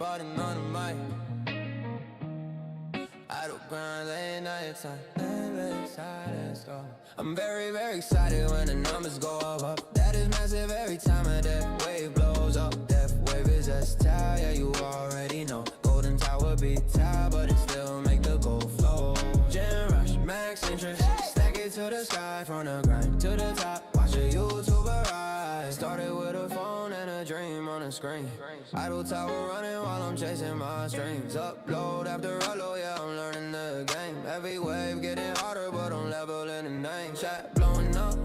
Spartan on the mic. I don't grind late night time. Let's go. I'm very, very excited when the numbers go up. That is massive every time a death wave blows up. Death wave is S-Tower, yeah, you already know. Golden Tower be tower, but it still make the gold flow. Gen rush, max interest. Stack it to the sky, from the grind to the top. Watch a YouTuber rise. Started with a phone and a dream on the screen. Idle tower running while I'm chasing my streams. Upload after upload, yeah, I'm learning the game. Every wave getting harder, but I'm leveling the name. Chat blowing up,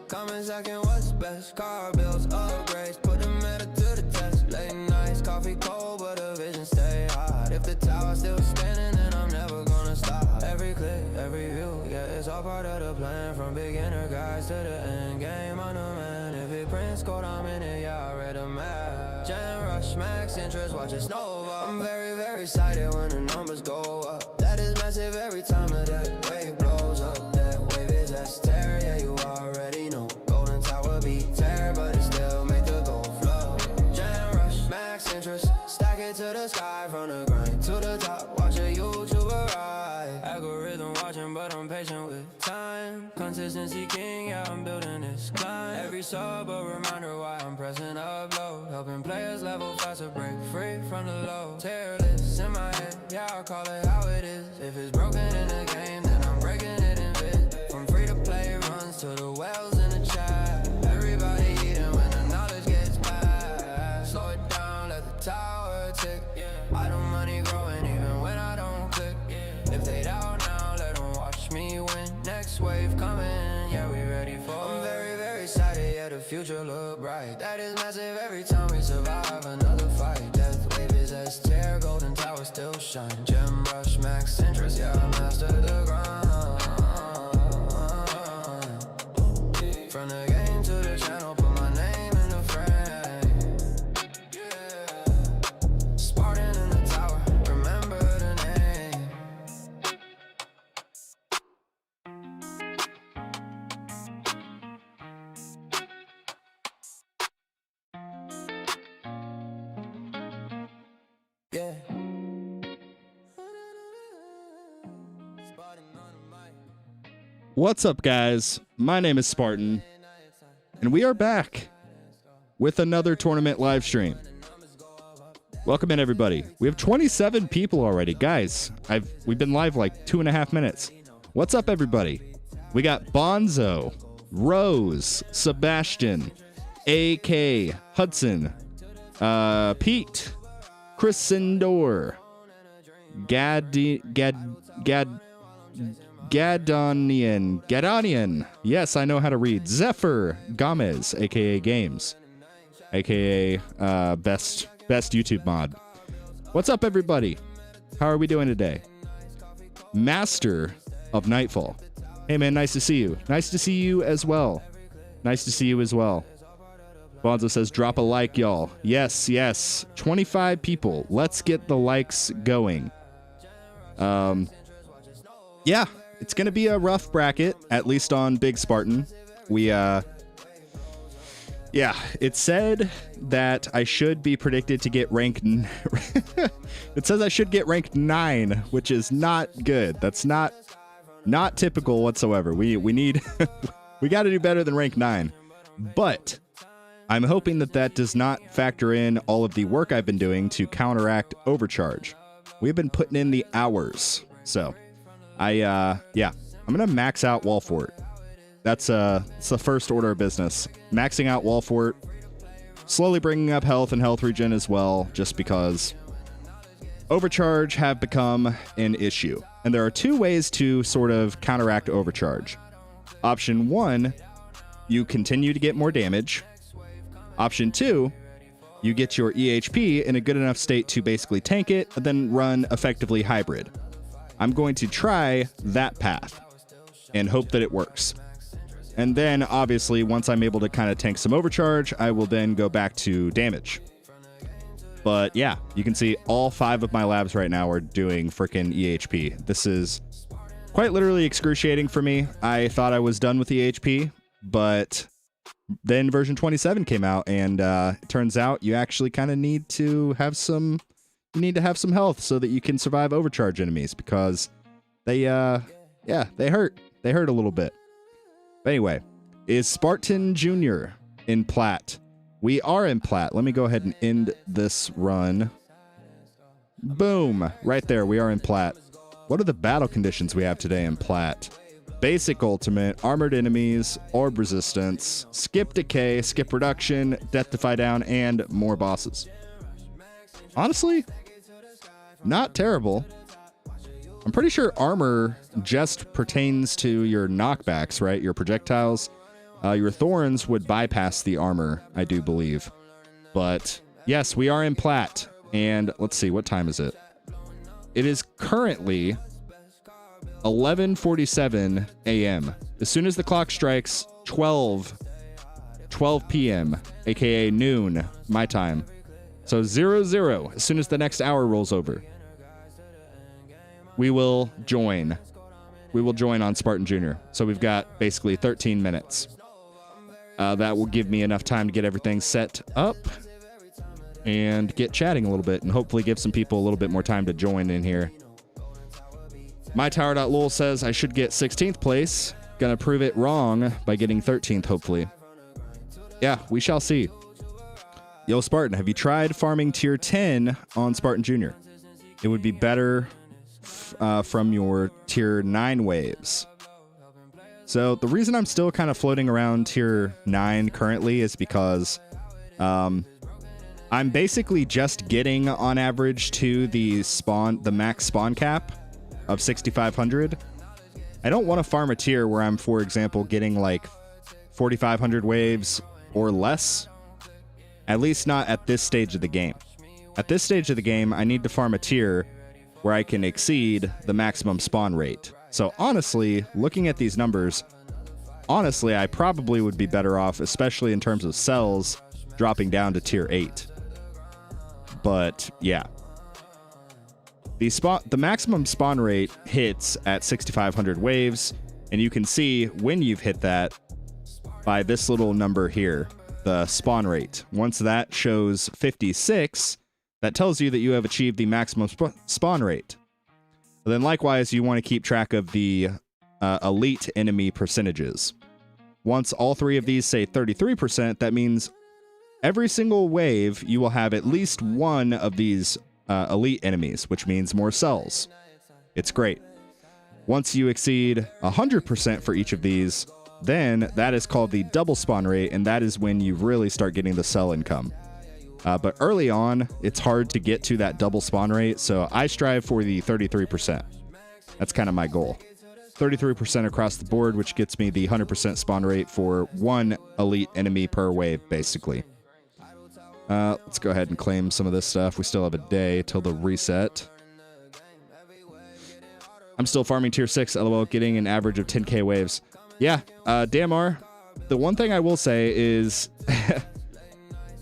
comment second, what's best? Car bills, upgrades, put the meta to the test. Late nights, coffee cold, but the vision stay hot. If the tower's still standing, then I'm never gonna stop. Every click, every view, yeah, it's all part of the plan. From beginner guys to the end game, I'm the man. If it prints gold, I'm in it, yeah, I read the map. Gen rush, max interest, watch it snow over. I'm very, very excited when the numbers go up. That is massive every time that wave blows up. That wave is S-Terror, yeah, you already know. Golden Tower be terror, but it still make the gold flow. Gen rush, max interest, stack it to the sky. From the grind to the top, watch a YouTuber ride. Algorithm watching, but I'm patient with time. Consistency king, yeah, I'm building this climb. Every sub a reminder why I'm pressing upload. Helping players level faster, break free from the low. Terrorless in my head, yeah, I'll call it how it is. If it's broken in the game, then I'm breaking it in bits. From free to play runs to the wells in the chat. Everybody eating when the knowledge gets passed. Slow it down, let the tower tick. I don't money growing even when I don't click. If they doubt now, let them watch me win. Next wave coming, yeah, we ready for it. I'm very, very excited, yeah, the future look bright. That is massive every time we survive another fight. Death wave is S-Tier, Golden Tower still shine. Gem rush, max interest, yeah, I mastered the grind. From the game to the channel, put my name in the frame. Yeah. Spartan in the tower, remember the name. Yeah. What's up, guys? My name is Spartan, and we are back with another tournament live stream. Welcome in, everybody. We have 27 people already. Guys, we've been live like 2.5 minutes. What's up, everybody? We got Bonzo, Rose, Sebastian, AK, Hudson, Pete, Chris Sindor, Gadonian. Yes, I know how to read. Zephyr Gomez, aka Games, aka best YouTube mod. What's up, everybody? How are we doing today? Master of Nightfall. Hey, man, nice to see you. Nice to see you as well. Nice to see you as well. Bonzo says, drop a like, y'all. Yes, yes. 25 people. Let's get the likes going. Yeah, it's going to be a rough bracket, at least on Big Spartan. Yeah, it said that I should be predicted to get ranked. It says I should get ranked 9, which is not good. That's not typical whatsoever. We need, we got to do better than rank 9. But I'm hoping that does not factor in all of the work I've been doing to counteract overcharge. We've been putting in the hours. So yeah, I'm going to max out Wall Fort. It's the first order of business. Maxing out Wall Fort, slowly bringing up health and health regen as well, just because overcharge have become an issue. And there are 2 ways to sort of counteract overcharge. Option 1, you continue to get more damage. Option 2, you get your EHP in a good enough state to basically tank it, and then run effectively hybrid. I'm going to try that path and hope that it works. And then, obviously, once I'm able to kind of tank some overcharge, I will then go back to damage. But yeah, you can see all 5 of my labs right now are doing frickin' EHP. This is quite literally excruciating for me. I thought I was done with EHP, but then version 27 came out, and it turns out you actually kind of need to have some you need to have some health so that you can survive overcharge enemies, because they they hurt. They hurt a little bit. But anyway, is Spartan Jr. in plat? We are in plat. Let me go ahead and end this run. Boom. Right there, we are in plat. What are the battle conditions we have today in plat? Basic ultimate, armored enemies, orb resistance, skip decay, skip reduction, death defy down, and more bosses. Honestly, not terrible. I'm pretty sure armor just pertains to your knockbacks, right? Your projectiles. Your thorns would bypass the armor, I do believe. But yes, we are in plat. And let's see, what time is it? It is currently 11:47 a.m. As soon as the clock strikes 12 p.m., aka noon, my time. So 00, as soon as the next hour rolls over, we will join. We will join on Spartan Jr. So we've got basically 13 minutes. That will give me enough time to get everything set up and get chatting a little bit, and hopefully give some people a little bit more time to join in here. MyTower.lol says I should get 16th place. Gonna prove it wrong by getting 13th, hopefully. Yeah, we shall see. Yo, Spartan, have you tried farming tier 10 on Spartan Jr.? It would be better from your tier 9 waves. So the reason I'm still kind of floating around tier 9 currently is because I'm basically just getting on average to the max spawn cap of 6,500. I don't want to farm a tier where I'm, for example, getting like 4,500 waves or less. At least not at this stage of the game. At this stage of the game, I need to farm a tier where I can exceed the maximum spawn rate. So honestly, looking at these numbers, honestly, I probably would be better off, especially in terms of cells, dropping down to tier 8. But yeah. The maximum spawn rate hits at 6,500 waves, and you can see when you've hit that by this little number here, the spawn rate. Once that shows 56, that tells you that you have achieved the maximum spawn rate. But then likewise, you want to keep track of the elite enemy percentages. Once all three of these say 33%, that means every single wave you will have at least one of these elite enemies, which means more cells. It's great. Once you exceed 100% for each of these, then that is called the double spawn rate, and that is when you really start getting the cell income. But early on, it's hard to get to that double spawn rate, so I strive for the 33%. That's kind of my goal. 33% across the board, which gets me the 100% spawn rate for one elite enemy per wave, basically. Let's go ahead and claim some of this stuff. We still have a day till the reset. I'm still farming tier 6, lol, getting an average of 10k waves. Yeah, DMR, the one thing I will say is,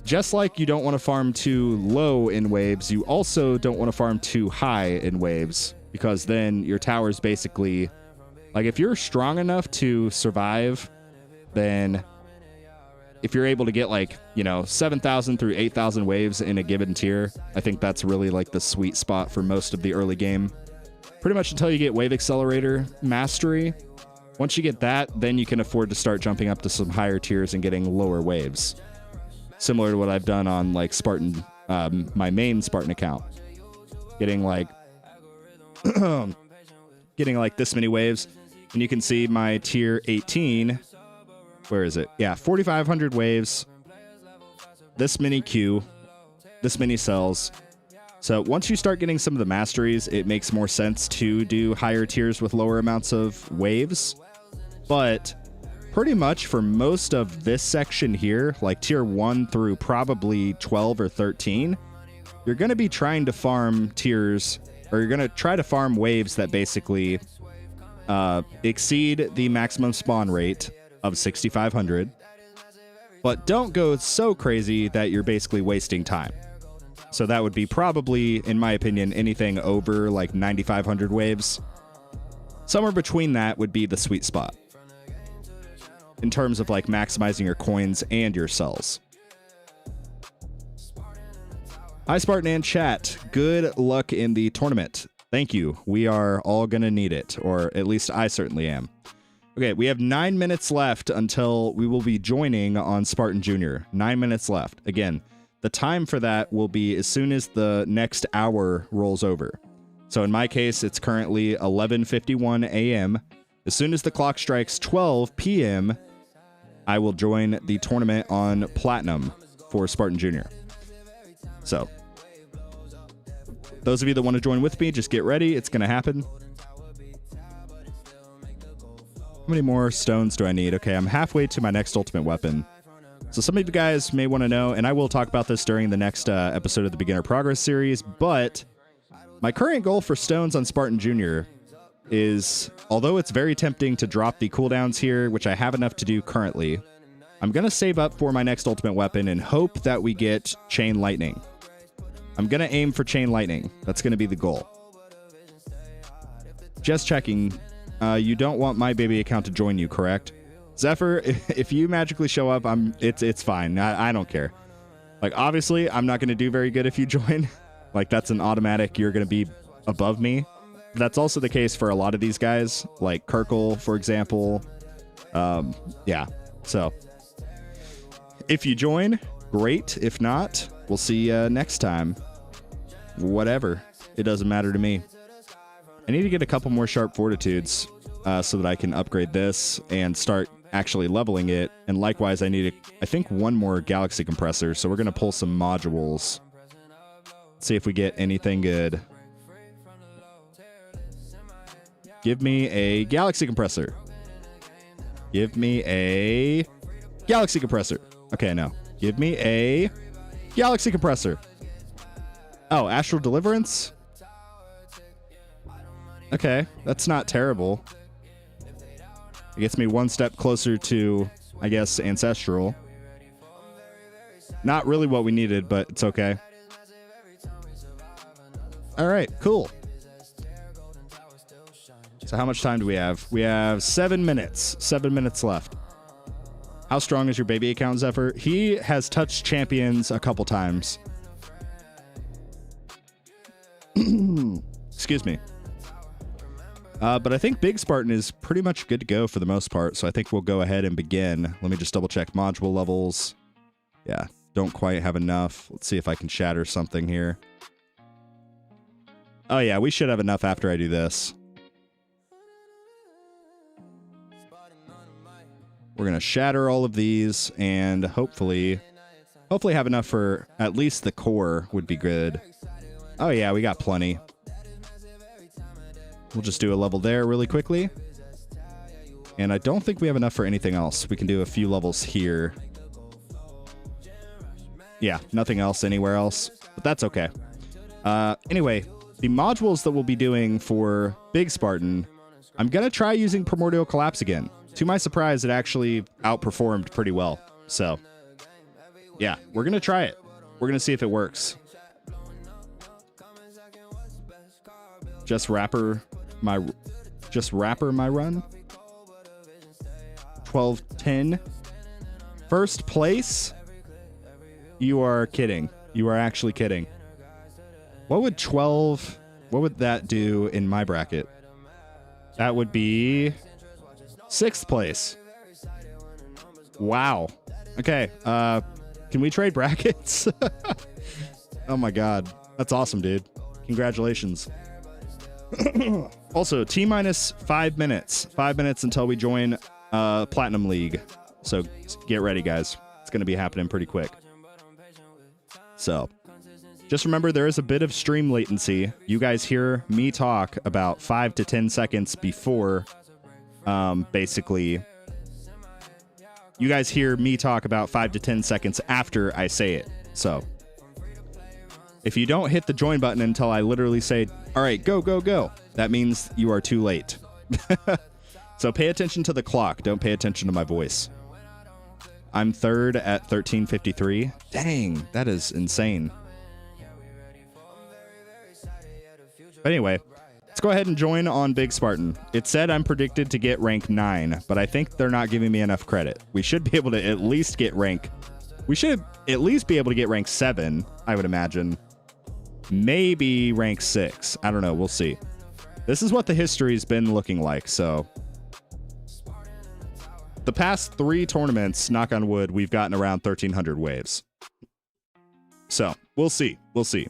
just like you don't want to farm too low in waves, you also don't want to farm too high in waves, because then your tower's basically, like, if you're strong enough to survive, then if you're able to get, like, you know, 7,000 through 8,000 waves in a given tier, I think that's really, like, the sweet spot for most of the early game. Pretty much until you get Wave Accelerator Mastery. Once you get that, then you can afford to start jumping up to some higher tiers and getting lower waves. Similar to what I've done on, like, Spartan, my main Spartan account. Getting, like, this many waves. And you can see my tier 18... Where is it? Yeah, 4,500 waves, this many Q, this many cells. So once you start getting some of the masteries, it makes more sense to do higher tiers with lower amounts of waves. But pretty much for most of this section here, like tier 1 through probably 12 or 13, you're going to be trying to farm tiers, or you're going to try to farm waves that basically exceed the maximum spawn rate of 6,500, but don't go so crazy that you're basically wasting time. So that would be probably, in my opinion, anything over like 9,500 waves. Somewhere between that would be the sweet spot in terms of like maximizing your coins and your cells. Hi, Spartan and chat. Good luck in the tournament. Thank you. We are all going to need it, or at least I certainly am. Okay, we have 9 minutes left until we will be joining on Spartan Junior. 9 minutes left. Again, the time for that will be as soon as the next hour rolls over. So in my case, it's currently 11:51 a.m. As soon as the clock strikes 12 p.m., I will join the tournament on Platinum for Spartan Junior. So, those of you that want to join with me, just get ready. It's going to happen. How many more stones do I need? Okay, I'm halfway to my next ultimate weapon. So some of you guys may want to know, and I will talk about this during the next episode of the Beginner Progress series, but my current goal for stones on Spartan Junior is, although it's very tempting to drop the cooldowns here, which I have enough to do currently, I'm going to save up for my next ultimate weapon and hope that we get Chain Lightning. I'm going to aim for Chain Lightning. That's going to be the goal. Just checking. You don't want my baby account to join you, correct? Zephyr, if you magically show up, it's fine. I don't care. Like, obviously, I'm not going to do very good if you join. Like, that's an automatic, you're going to be above me. That's also the case for a lot of these guys, like Kirkle, for example. Yeah, so if you join, great. If not, we'll see you next time. Whatever. It doesn't matter to me. I need to get a couple more sharp fortitudes so that I can upgrade this and start actually leveling it. And likewise, I need, I think, one more galaxy compressor. So we're going to pull some modules. See if we get anything good. Give me a galaxy compressor. Give me a galaxy compressor. Okay, no. Give me a galaxy compressor. Oh, Astral Deliverance? Okay, that's not terrible. It gets me one step closer to, I guess, Ancestral. Not really what we needed, but it's okay. All right, cool. So how much time do we have? We have 7 minutes. 7 minutes left. How strong is your baby account, Zephyr? He has touched champions a couple times. Excuse me. But I think Big Spartan is pretty much good to go for the most part, so I think we'll go ahead and begin. Let me just double check module levels. Yeah, don't quite have enough. Let's see if I can shatter something here. Oh yeah, we should have enough after I do this. We're going to shatter all of these and hopefully have enough for at least the core would be good. Oh yeah, we got plenty. We'll just do a level there really quickly. And I don't think we have enough for anything else. We can do a few levels here. Yeah, nothing else anywhere else, but that's okay. Anyway, the modules that we'll be doing for Big Spartan, I'm going to try using Primordial Collapse again. To my surprise, it actually outperformed pretty well. So, yeah, we're going to try it. We're going to see if it works. Just Rapper my run. 12-10. First place? You are kidding. You are actually kidding. What would that do in my bracket? That would be 6th place. Wow. Okay. Can we trade brackets? Oh my god. That's awesome, dude. Congratulations. Also, T-minus 5 minutes. 5 minutes until we join Platinum League. So get ready, guys. It's going to be happening pretty quick. So just remember, there is a bit of stream latency. You guys hear me talk about 5 to 10 seconds before, basically, you guys hear me talk about 5 to 10 seconds after I say it. So if you don't hit the join button until I literally say, all right, go, go, go, that means you are too late. So pay attention to the clock. Don't pay attention to my voice. I'm 3rd at 13:53. Dang, that is insane. But anyway, let's go ahead and join on Big Spartan. It said I'm predicted to get rank 9, but I think they're not giving me enough credit. We should be able to at least get rank... We should at least be able to get rank 7, I would imagine. maybe rank 6. I don't know. We'll see. This is what the history's been looking like. So the past 3 tournaments, knock on wood, we've gotten around 1,300 waves. So we'll see. We'll see.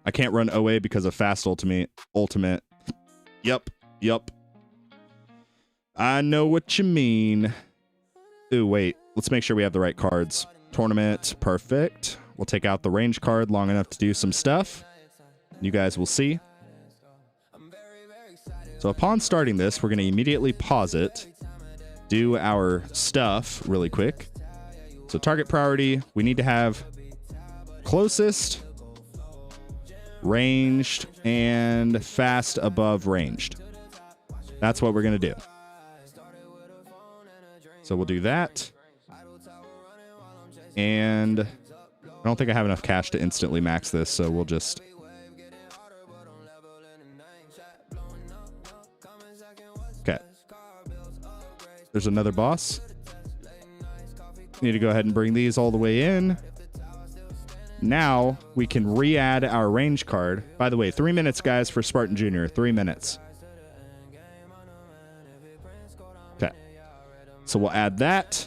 I can't run OA because of fast ultimate. Yup. I know what you mean. Ooh, wait. Let's make sure we have the right cards. Tournament. Perfect. We'll take out the range card long enough to do some stuff. You guys will see. So upon starting this, we're going to immediately pause it. Do our stuff really quick. So target priority. We need to have closest, ranged, and fast above ranged. That's what we're going to do. So we'll do that. And I don't think I have enough cash to instantly max this, so we'll just... Okay. There's another boss. Need to go ahead and bring these all the way in. Now we can re-add our range card. By the way, 3 minutes, guys, for Spartan Jr. 3 minutes. Okay. So we'll add that.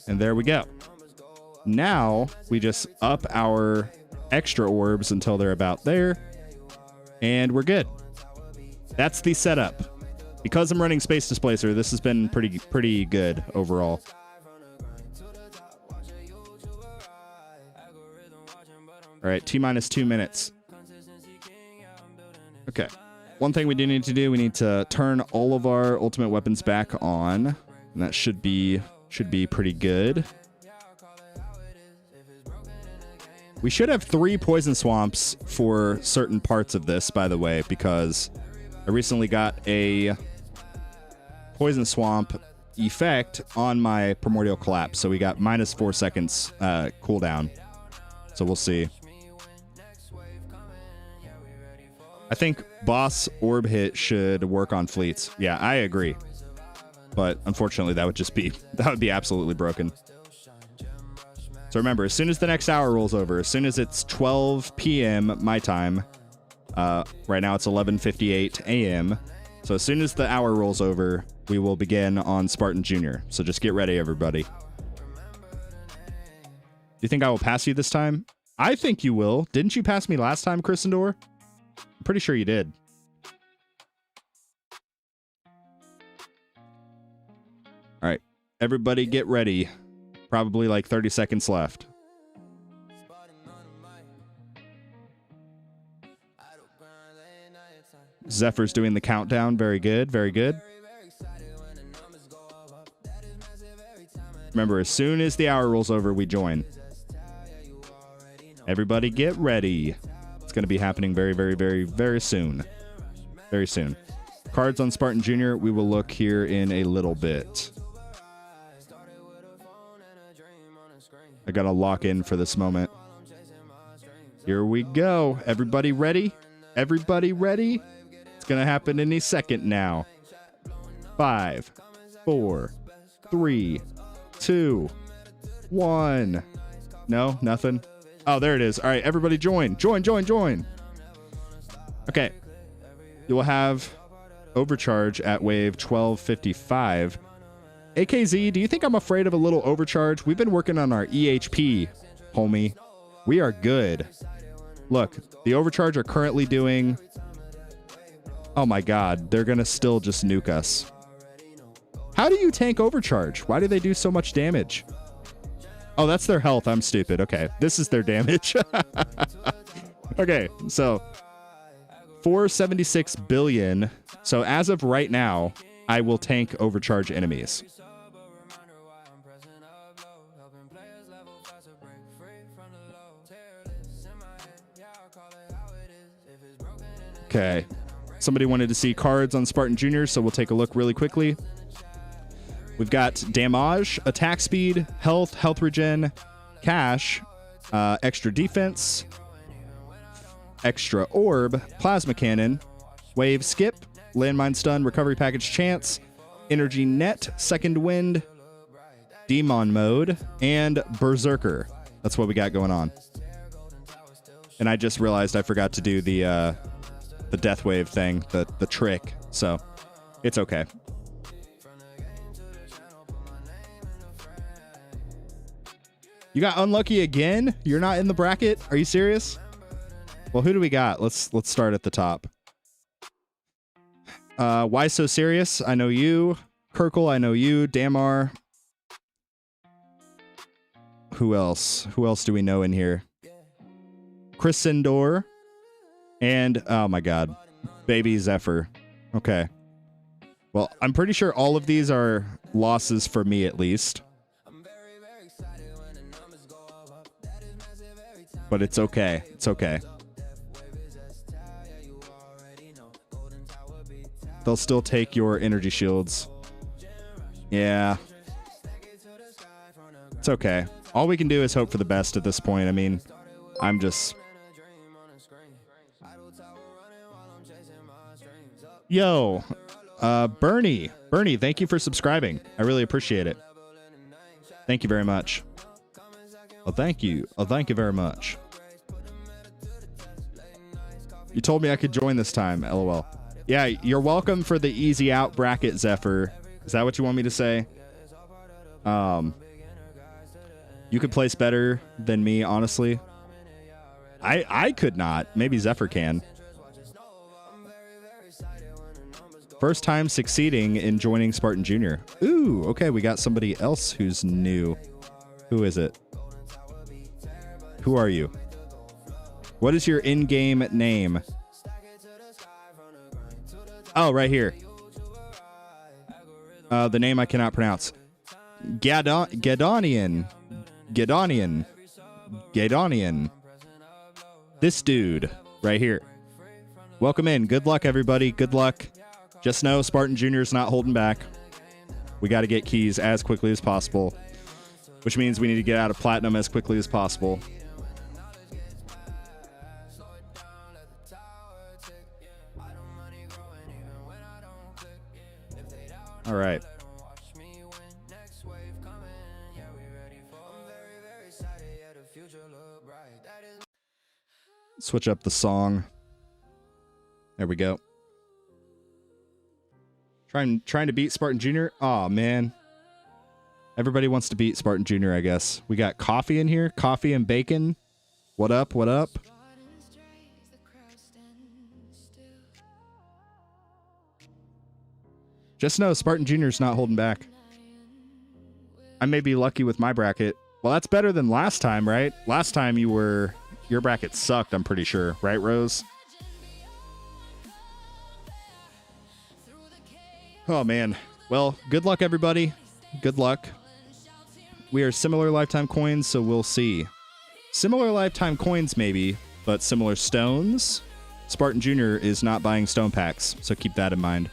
And there we go. Now we just up our extra orbs until they're about there. And we're good. That's the setup. Because I'm running Space Displacer, this has been pretty good overall. All right, T-minus 2 minutes. Okay. One thing we do need to do, we need to turn all of our ultimate weapons back on. And that should be pretty good. We should have 3 poison swamps for certain parts of this, by the way, because I recently got a poison swamp effect on my primordial collapse. So we got minus 4 seconds cooldown. So we'll see. I think boss orb hit should work on fleets. Yeah, I agree. But unfortunately, that would be absolutely broken. So remember, as soon as the next hour rolls over, as soon as it's 12 p.m. my time, right now it's 11:58 a.m. So as soon as the hour rolls over, we will begin on Spartan Jr. So just get ready, everybody. Do you think I will pass you this time? I think you will. Didn't you pass me last time, Christendor? I'm pretty sure you did. All right, everybody get ready. Probably like 30 seconds left. Zephyr's doing the countdown. Very good, very good. Remember, as soon as the hour rolls over, we join. Everybody get ready. It's going to be happening very, very, very, very soon. Very soon. Cards on Spartan Jr. we will look here in a little bit. I got to lock in for this moment. Here we go. Everybody ready? Everybody ready? It's going to happen any second now. 5, 4, 3, 2, 1. No, nothing. Oh, there it is. All right, everybody join. Join. Okay. You will have overcharge at wave 1255. AKZ, do you think I'm afraid of a little overcharge? We've been working on our EHP, homie. We are good. Look, the overcharge are currently doing... Oh my god, they're gonna still just nuke us. How do you tank overcharge? Why do they do so much damage? Oh, that's their health. I'm stupid. Okay, this is their damage. Okay, so 476 billion. So as of right now, I will tank overcharge enemies. Okay. Somebody wanted to see cards on Spartan Jr., so we'll take a look really quickly. We've got damage, attack speed, health regen, cash, extra defense, extra orb, plasma cannon, wave skip, landmine stun, recovery package chance, energy net, second wind, demon mode, and berserker. That's what we got going on. And I just realized I forgot to do the death wave thing, the trick. So it's okay. You got unlucky again? You're not in the bracket? Are you serious? Well, who do we got? Let's start at the top. Why So Serious? I know you. Kirkle, I know you. Damar. Who else? Who else do we know in here? Chris Sindor. And, oh my god, Baby Zephyr. Okay. Well, I'm pretty sure all of these are losses for me at least. But it's okay. It's okay. They'll still take your energy shields. Yeah. It's okay. All we can do is hope for the best at this point. I mean, I'm just... Yo, Bernie, thank you for subscribing. I really appreciate it. Thank you very much. Oh, thank you. Oh, thank you very much. You told me I could join this time, LOL. Yeah, you're welcome for the easy out bracket, Zephyr. Is that what you want me to say? You could place better than me, honestly. I could not. Maybe Zephyr can. First time succeeding in joining Spartan Jr. Ooh, okay, we got somebody else who's new. Who is it? Who are you? What is your in-game name? Oh, right here. The name I cannot pronounce. Gadonian. This dude right here. Welcome in. Good luck, everybody. Good luck. Just know Spartan Jr. is not holding back. We got to get keys as quickly as possible, which means we need to get out of platinum as quickly as possible. All right. Switch up the song. There we go. Trying to beat Spartan Jr. Oh man. Everybody wants to beat Spartan Jr., I guess. We got coffee in here. Coffee and bacon. What up? What up? Just know Spartan Jr. is not holding back. I may be lucky with my bracket. Well, that's better than last time, right? Last time your bracket sucked, I'm pretty sure. Right, Rose? Oh, man. Well, good luck, everybody. Good luck. We are similar lifetime coins, so we'll see. Similar lifetime coins, maybe, but similar stones. Spartan Jr. is not buying stone packs, so keep that in mind.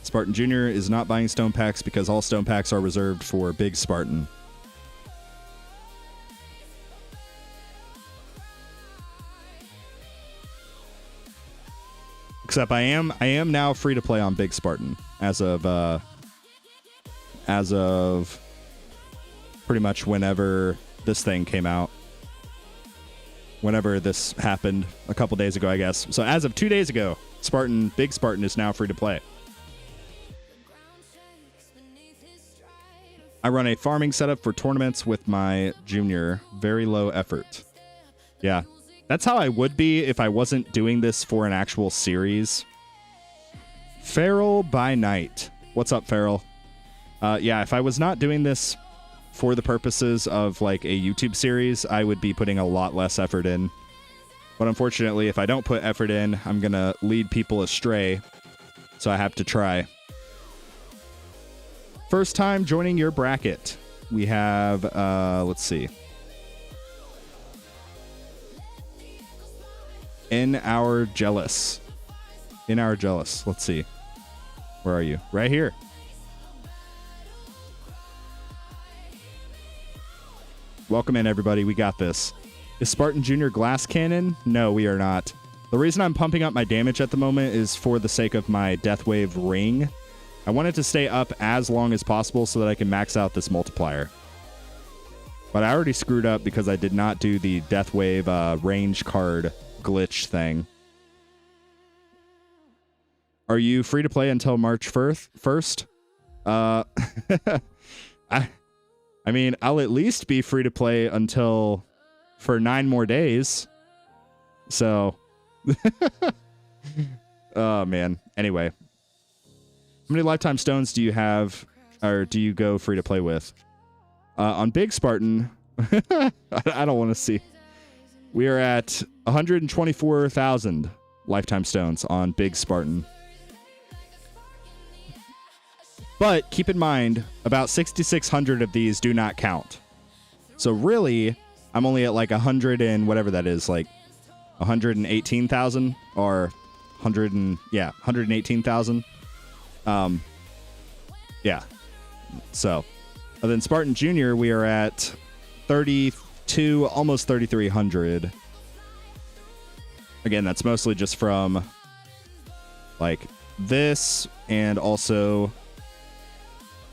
Spartan Jr. is not buying stone packs because all stone packs are reserved for Big Spartan. Except I am now free to play on Big Spartan as of pretty much whenever this thing came out. Whenever this happened a couple days ago, I guess. So as of 2 days ago, Big Spartan is now free to play. I run a farming setup for tournaments with my junior. Very low effort. Yeah. That's how I would be if I wasn't doing this for an actual series. Feral by Night. What's up, Feral? Yeah, if I was not doing this for the purposes of like a YouTube series, I would be putting a lot less effort in. But unfortunately, if I don't put effort in, I'm going to lead people astray. So I have to try. First time joining your bracket. We have, let's see. In our jealous. Let's see. Where are you? Right here. Welcome in, everybody. We got this. Is Spartan Jr. glass cannon? No, we are not. The reason I'm pumping up my damage at the moment is for the sake of my Death Wave ring. I want it to stay up as long as possible so that I can max out this multiplier. But I already screwed up because I did not do the Death Wave range card glitch thing. Are you free to play until March 1st? I mean, I'll at least be free to play until for 9 more days. So, oh man. Anyway, how many lifetime stones do you have, or do you go free to play with? On Big Spartan, I don't want to see. We are at 124,000 lifetime stones on Big Spartan. But keep in mind, about 6,600 of these do not count. So really, I'm only at like 100 and whatever that is, like 118,000 or 118,000. Yeah. So, and then Spartan Junior, we are at 32, almost 3,300. Again, that's mostly just from like this and also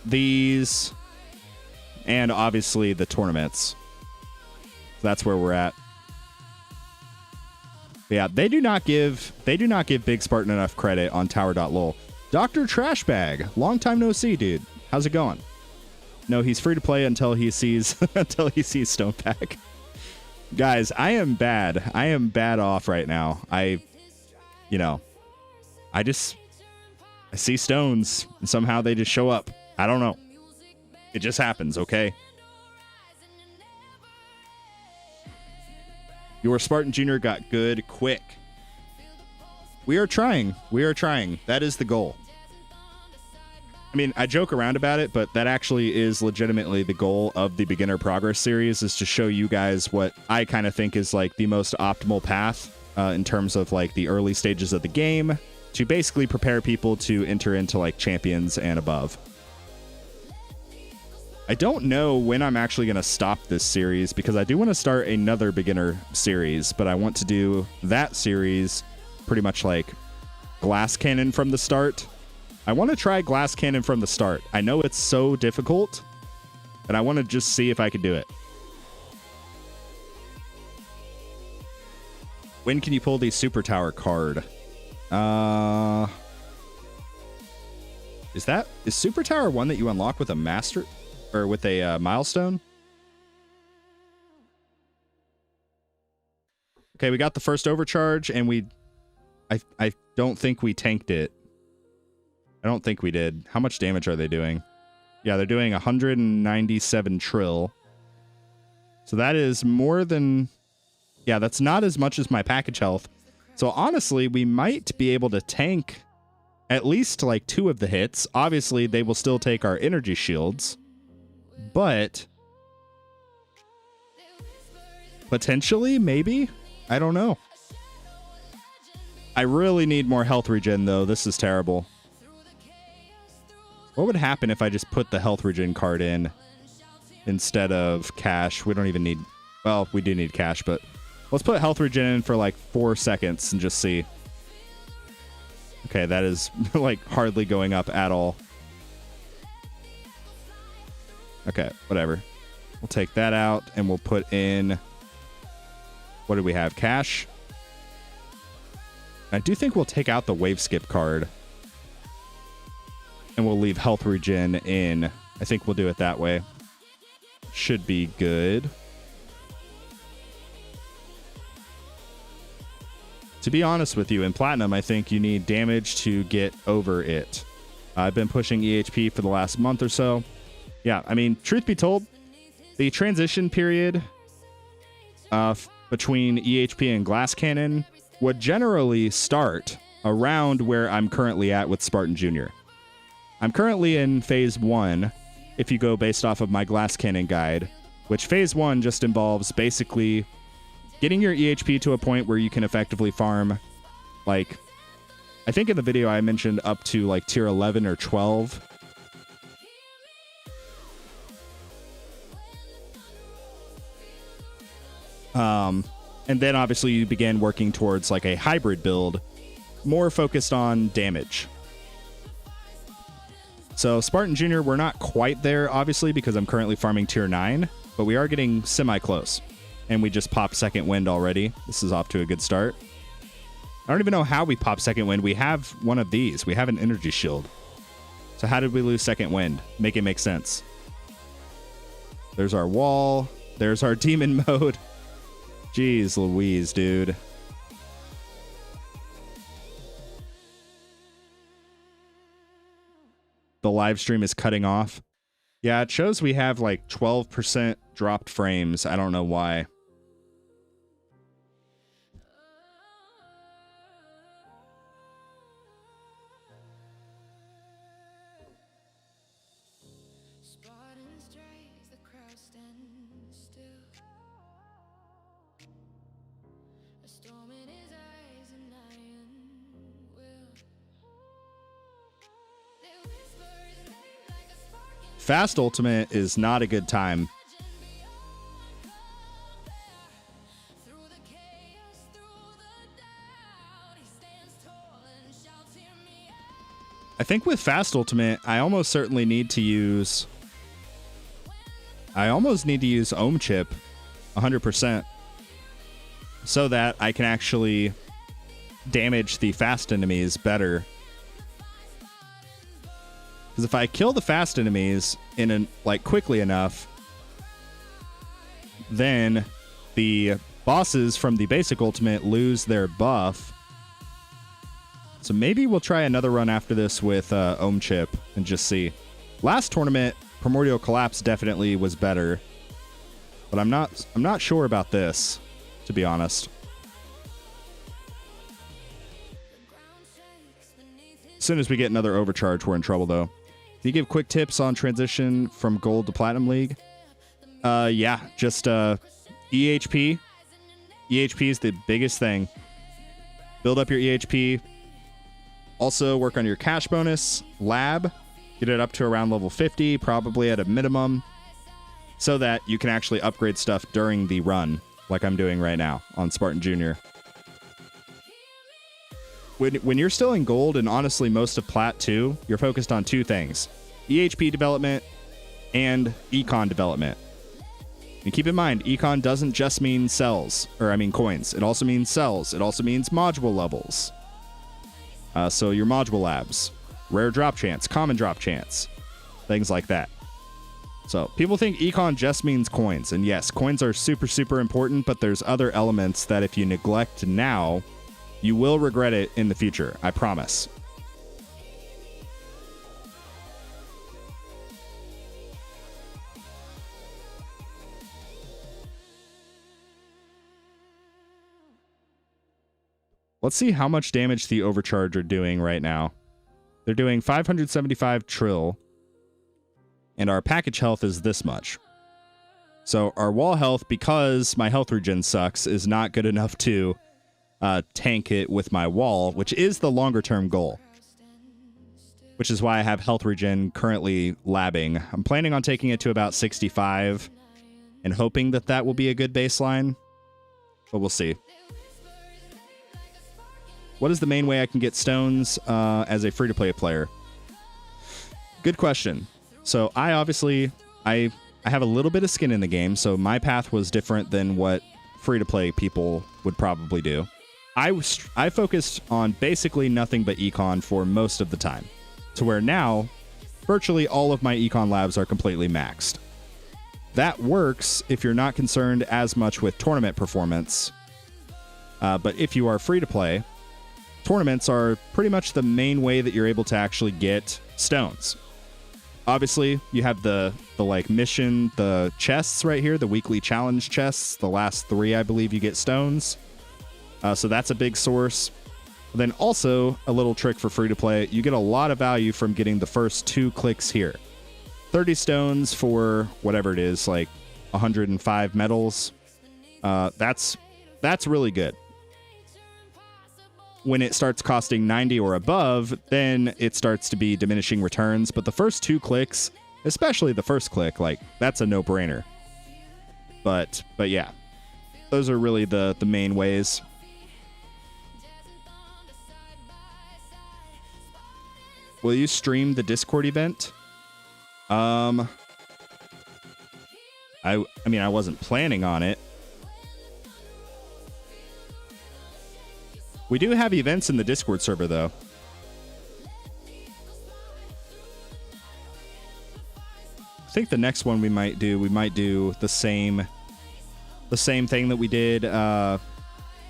these, and obviously the tournaments. That's where we're at. But yeah, they do not give Big Spartan enough credit on tower.lol. Dr. Trashbag, long time no see, dude. How's it going? No, he's free to play until he sees Stonepack. Guys, I am bad. I am bad off right now. I see stones and somehow they just show up. I don't know. It just happens, okay? Your Spartan Junior got good quick. We are trying. We are trying. That is the goal. I mean, I joke around about it, but that actually is legitimately the goal of the Beginner Progress series, is to show you guys what I kind of think is like the most optimal path in terms of like the early stages of the game, to basically prepare people to enter into like champions and above. I don't know when I'm actually going to stop this series, because I do want to start another beginner series, but I want to do that series pretty much like Glass Cannon from the start. I want to try Glass Cannon from the start. I know it's so difficult, and I want to just see if I can do it. When can you pull the Super Tower card? Is Super Tower one that you unlock with a master? Or with a milestone? Okay, we got the first overcharge, and I don't think we tanked it. I don't think we did. How much damage are they doing? Yeah, they're doing 197 trill. So that is more than... Yeah, that's not as much as my package health. So honestly, we might be able to tank at least like 2 of the hits. Obviously, they will still take our energy shields. But potentially, maybe? I don't know. I really need more health regen, though. This is terrible. What would happen if I just put the health regen card in instead of cash? We don't even need... Well, we do need cash, but let's put health regen in for like 4 seconds and just see. Okay, that is like hardly going up at all. Okay, whatever. We'll take that out, and we'll put in... What do we have? Cash? I do think we'll take out the wave skip card. And we'll leave health regen in. I think we'll do it that way. Should be good. To be honest with you, in Platinum, I think you need damage to get over it. I've been pushing EHP for the last month or so. Yeah, I mean, truth be told, the transition period between EHP and Glass Cannon would generally start around where I'm currently at with Spartan Junior. I'm currently in Phase 1, if you go based off of my Glass Cannon guide, which Phase 1 just involves basically getting your EHP to a point where you can effectively farm, like, I think in the video I mentioned up to like tier 11 or 12. And then obviously you begin working towards like a hybrid build, more focused on damage. So Spartan Junior, we're not quite there, obviously, because I'm currently farming tier 9. but we are getting semi-close. And we just popped second wind already. This is off to a good start. I don't even know how we popped second wind. We have one of these. We have an energy shield. So how did we lose second wind? Make it make sense. There's our wall. There's our demon mode. Jeez Louise, dude. The live stream is cutting off. Yeah, it shows we have like 12% dropped frames. I don't know why. Spartan strays, the crowd stands still. A storm in his eyes, an iron will. They whisper his name like a spark in Fast ultimate is not a good time. through the chaos, through the doubt. He stands tall and shouts, "Hear me out." I think with fast ultimate, I almost certainly need to use... I almost need to use Ohm Chip 100% so that I can actually damage the fast enemies better. Because if I kill the fast enemies quickly enough, then the bosses from the basic ultimate lose their buff. So maybe we'll try another run after this with Ohm Chip and just see. Last tournament, Primordial Collapse definitely was better, but I'm not sure about this, to be honest. As soon as we get another overcharge, we're in trouble, though. Can you give quick tips on transition from Gold to Platinum League? Yeah, just EHP. EHP is the biggest thing. Build up your EHP. Also, work on your cash bonus. Lab. Get it up to around level 50, probably at a minimum, so that you can actually upgrade stuff during the run, like I'm doing right now on Spartan Jr. When you're still in gold, and honestly most of Plat too, you're focused on two things: EHP development and econ development. And keep in mind, econ doesn't just mean coins. It also means cells. It also means module levels. So your module labs, rare drop chance, common drop chance, things like that. So people think econ just means coins. And yes, coins are super, super important, but there's other elements that if you neglect now, you will regret it in the future. I promise. Let's see how much damage the Overcharge are doing right now. They're doing 575 trill, and our package health is this much. So our wall health, because my health regen sucks, is not good enough to tank it with my wall, which is the longer term goal. Which is why I have health regen currently labbing. I'm planning on taking it to about 65 and hoping that that will be a good baseline, but we'll see. What is the main way I can get stones as a free-to-play player? Good question. So I have a little bit of skin in the game, so my path was different than what free-to-play people would probably do. I focused on basically nothing but econ for most of the time, to where now virtually all of my econ labs are completely maxed. That works if you're not concerned as much with tournament performance, but if you are free-to-play, tournaments are pretty much the main way that you're able to actually get stones. Obviously, you have the mission, the chests right here, the weekly challenge chests. The last 3, I believe, you get stones. So that's a big source. But then also, a little trick for free-to-play, you get a lot of value from getting the first 2 clicks here. 30 stones for whatever it is, like 105 medals. That's really good. When it starts costing 90 or above, then it starts to be diminishing returns. But the first 2 clicks, especially the first click, like, that's a no-brainer. But yeah, those are really the main ways. Will you stream the Discord event? I I mean, I wasn't planning on it. We do have events in the Discord server, though. I think the next one we might do the same thing that we did. I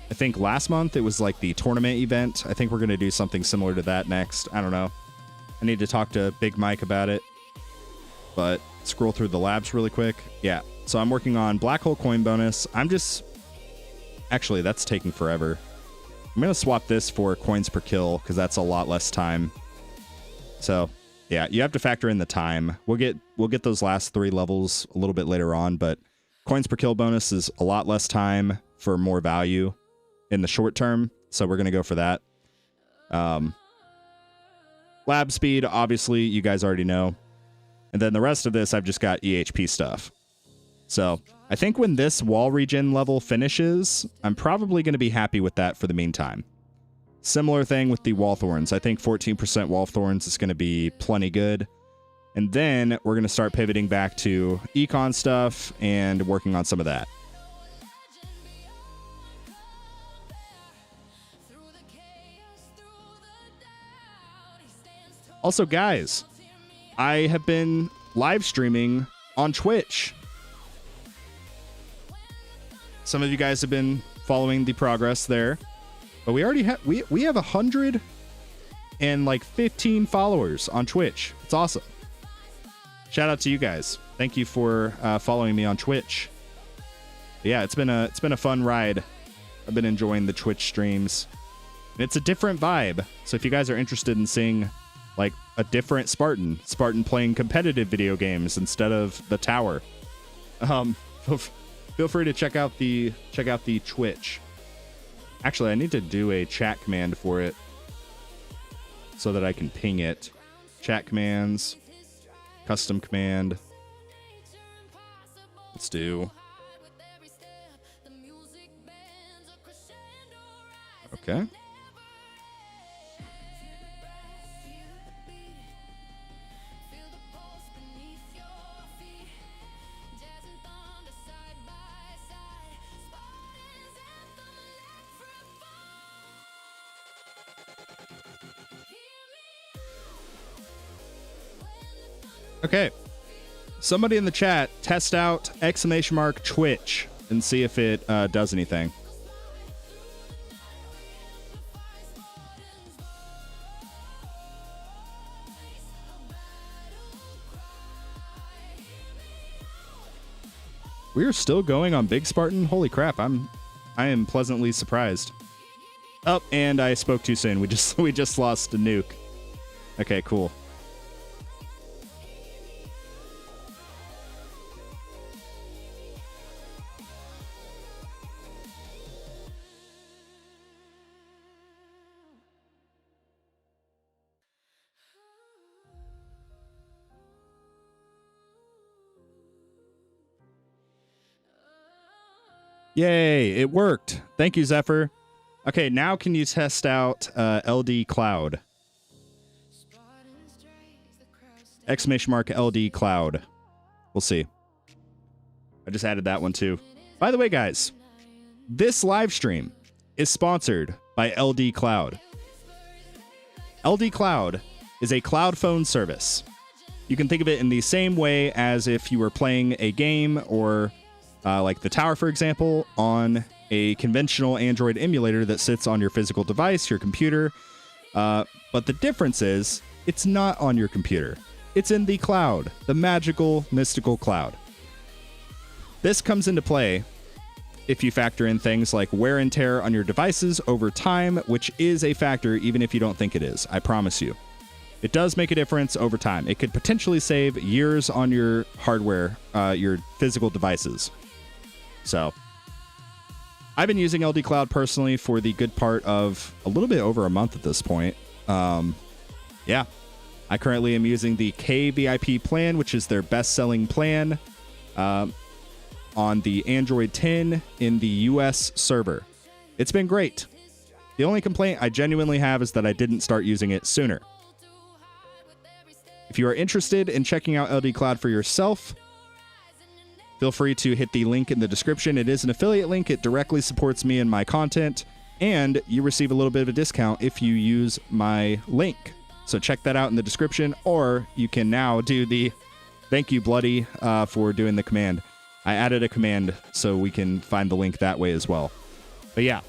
think last month it was like the tournament event. I think we're gonna do something similar to that next. I don't know. I need to talk to Big Mike about it. But scroll through the labs really quick. Yeah. So I'm working on Black Hole Coin bonus. Actually, that's taking forever. I'm going to swap this for coins per kill because that's a lot less time. So, yeah, you have to factor in the time. We'll get those last 3 levels a little bit later on, but coins per kill bonus is a lot less time for more value in the short term, so we're going to go for that. Lab speed, obviously, you guys already know. And then the rest of this, I've just got EHP stuff. So I think when this wall regen level finishes, I'm probably going to be happy with that for the meantime. Similar thing with the wall thorns. I think 14% wall thorns is going to be plenty good. And then we're going to start pivoting back to econ stuff and working on some of that. Also, guys, I have been live streaming on Twitch. Some of you guys have been following the progress there, but we already have we have 115 followers on Twitch. It's awesome. Shout out to you guys. Thank you for following me on Twitch. But yeah, it's been a fun ride. I've been enjoying the Twitch streams. And it's a different vibe. So if you guys are interested in seeing like a different Spartan playing competitive video games instead of the tower, feel free to check out the Twitch. Actually, I need to do a chat command for it so that I can ping it. Chat commands, custom command. Let's do. Okay. Okay, somebody in the chat, test out !Twitch and see if it does anything. We are still going on Big Spartan. Holy crap! I am pleasantly surprised. Oh, and I spoke too soon. We just lost a nuke. Okay, cool. Yay, it worked. Thank you, Zephyr. Okay, now can you test out LD Cloud? !LD Cloud. We'll see. I just added that one too. By the way, guys, this live stream is sponsored by LD Cloud. LD Cloud is a cloud phone service. You can think of it in the same way as if you were playing a game or like the tower, for example, on a conventional Android emulator that sits on your physical device, your computer. But the difference is it's not on your computer. It's in the cloud, the magical, mystical cloud. This comes into play if you factor in things like wear and tear on your devices over time, which is a factor even if you don't think it is. I promise you. It does make a difference over time. It could potentially save years on your hardware, your physical devices. So, I've been using LD Cloud personally for the good part of a little bit over a month at this point. Yeah, I currently am using the KVIP plan, which is their best-selling plan on the Android 10 in the US server. It's been great. The only complaint I genuinely have is that I didn't start using it sooner. If you are interested in checking out LD Cloud for yourself, feel free to hit the link in the description. It is an affiliate link. It directly supports me and my content, and you receive a little bit of a discount if you use my link. So check that out in the description, or you can now do the thank you, Bloody, for doing the command. I added a command so we can find the link that way as well. But yeah.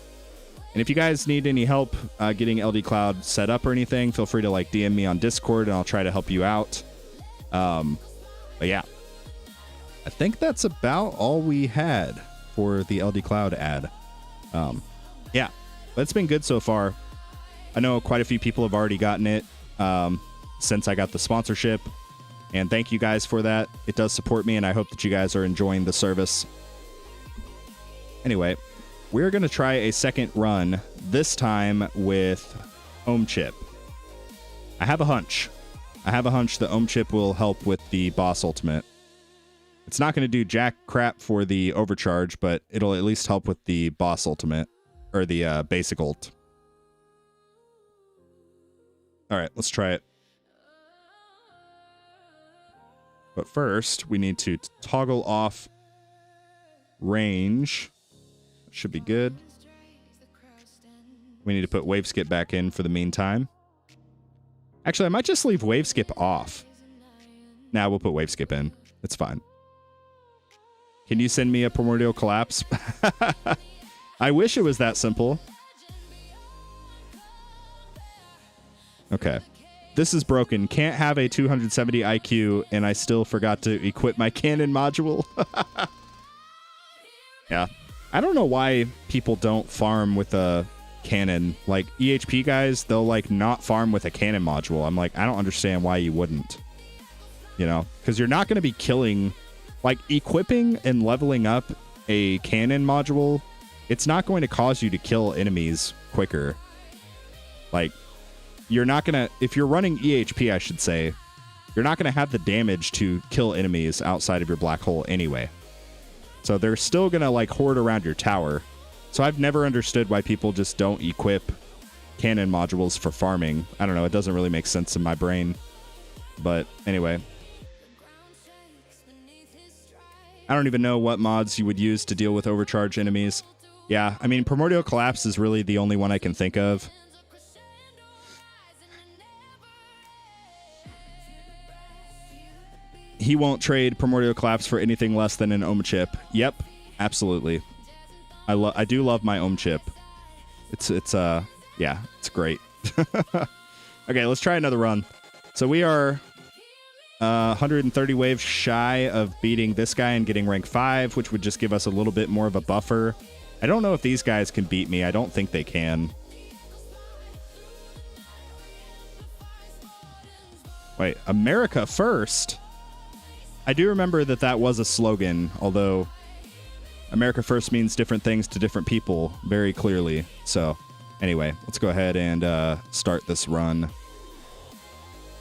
And if you guys need any help getting LD Cloud set up or anything, feel free to like DM me on Discord and I'll try to help you out. But yeah, I think that's about all we had for the LD Cloud ad. Yeah, but it's been good so far. I know quite a few people have already gotten it since I got the sponsorship. And thank you guys for that. It does support me, and I hope that you guys are enjoying the service. Anyway, we're going to try a second run, this time with Ohm Chip. I have a hunch. The Ohm Chip will help with the boss ultimate. It's not going to do jack crap for the overcharge, but it'll at least help with the boss ultimate, or the basic ult. All right, let's try it. But first, we need to toggle off range. Should be good. We need to put wave skip back in for the meantime. Actually, I might just leave wave skip off. Now we'll put wave skip in. It's fine. Can you send me a primordial collapse? I wish it was that simple. Okay. This is broken. Can't have a 270 IQ, and I still forgot to equip my cannon module. Yeah. I don't know why people don't farm with a cannon. Like, EHP guys, they'll, like, not farm with a cannon module. I'm like, I don't understand why you wouldn't. You know? Because you're not going to be killing... Like, equipping and leveling up a cannon module, it's not going to cause you to kill enemies quicker. Like... You're not going to, if you're running EHP, I should say, you're not going to have the damage to kill enemies outside of your black hole anyway. So they're still going to like hoard around your tower. So I've never understood why people just don't equip cannon modules for farming. I don't know. It doesn't really make sense in my brain. But anyway. I don't even know what mods you would use to deal with overcharge enemies. Yeah, I mean, Primordial Collapse is really the only one I can think of. He won't trade Primordial Collapse for anything less than an Ohm Chip. Yep, absolutely. I do love my Ohm Chip. Yeah, it's great. Okay, let's try another run. So we are 130 waves shy of beating this guy and getting rank 5, which would just give us a little bit more of a buffer. I don't know if these guys can beat me. I don't think they can. Wait, America first? I do remember that that was a slogan, although America first means different things to different people very clearly. So anyway, let's go ahead and start this run.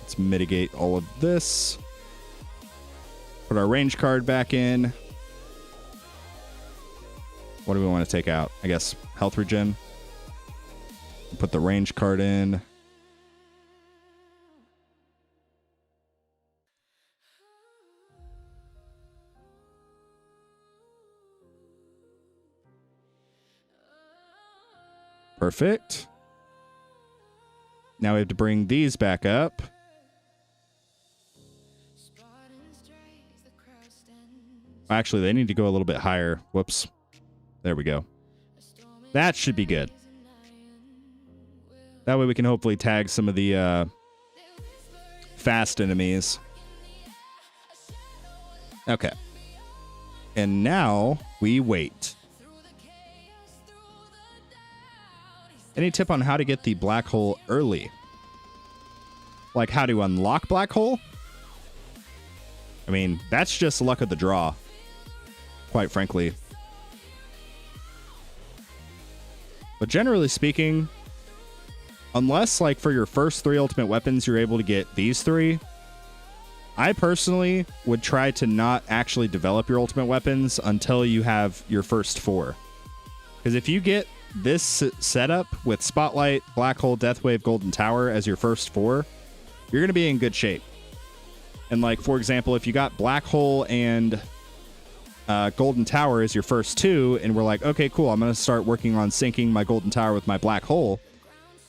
Let's mitigate all of this. Put our range card back in. What do we want to take out? I guess health regen. Put the range card in. Perfect. Now we have to bring these back up. Actually, they need to go a little bit higher. Whoops. There we go. That should be good. That way we can hopefully tag some of the fast enemies. Okay. And now we wait. Any tip on how to get the black hole early? Like how to unlock black hole? I mean, that's just luck of the draw, quite frankly. But generally speaking, unless like for your first 3 ultimate weapons, you're able to get these 3, I personally would try to not actually develop your ultimate weapons until you have your first 4. Because if you get this setup with Spotlight, Black Hole, Deathwave, Golden Tower as your first 4, you're going to be in good shape. And like, for example, if you got Black Hole and Golden Tower as your first 2, and we're like, okay, cool, I'm going to start working on syncing my Golden Tower with my Black Hole.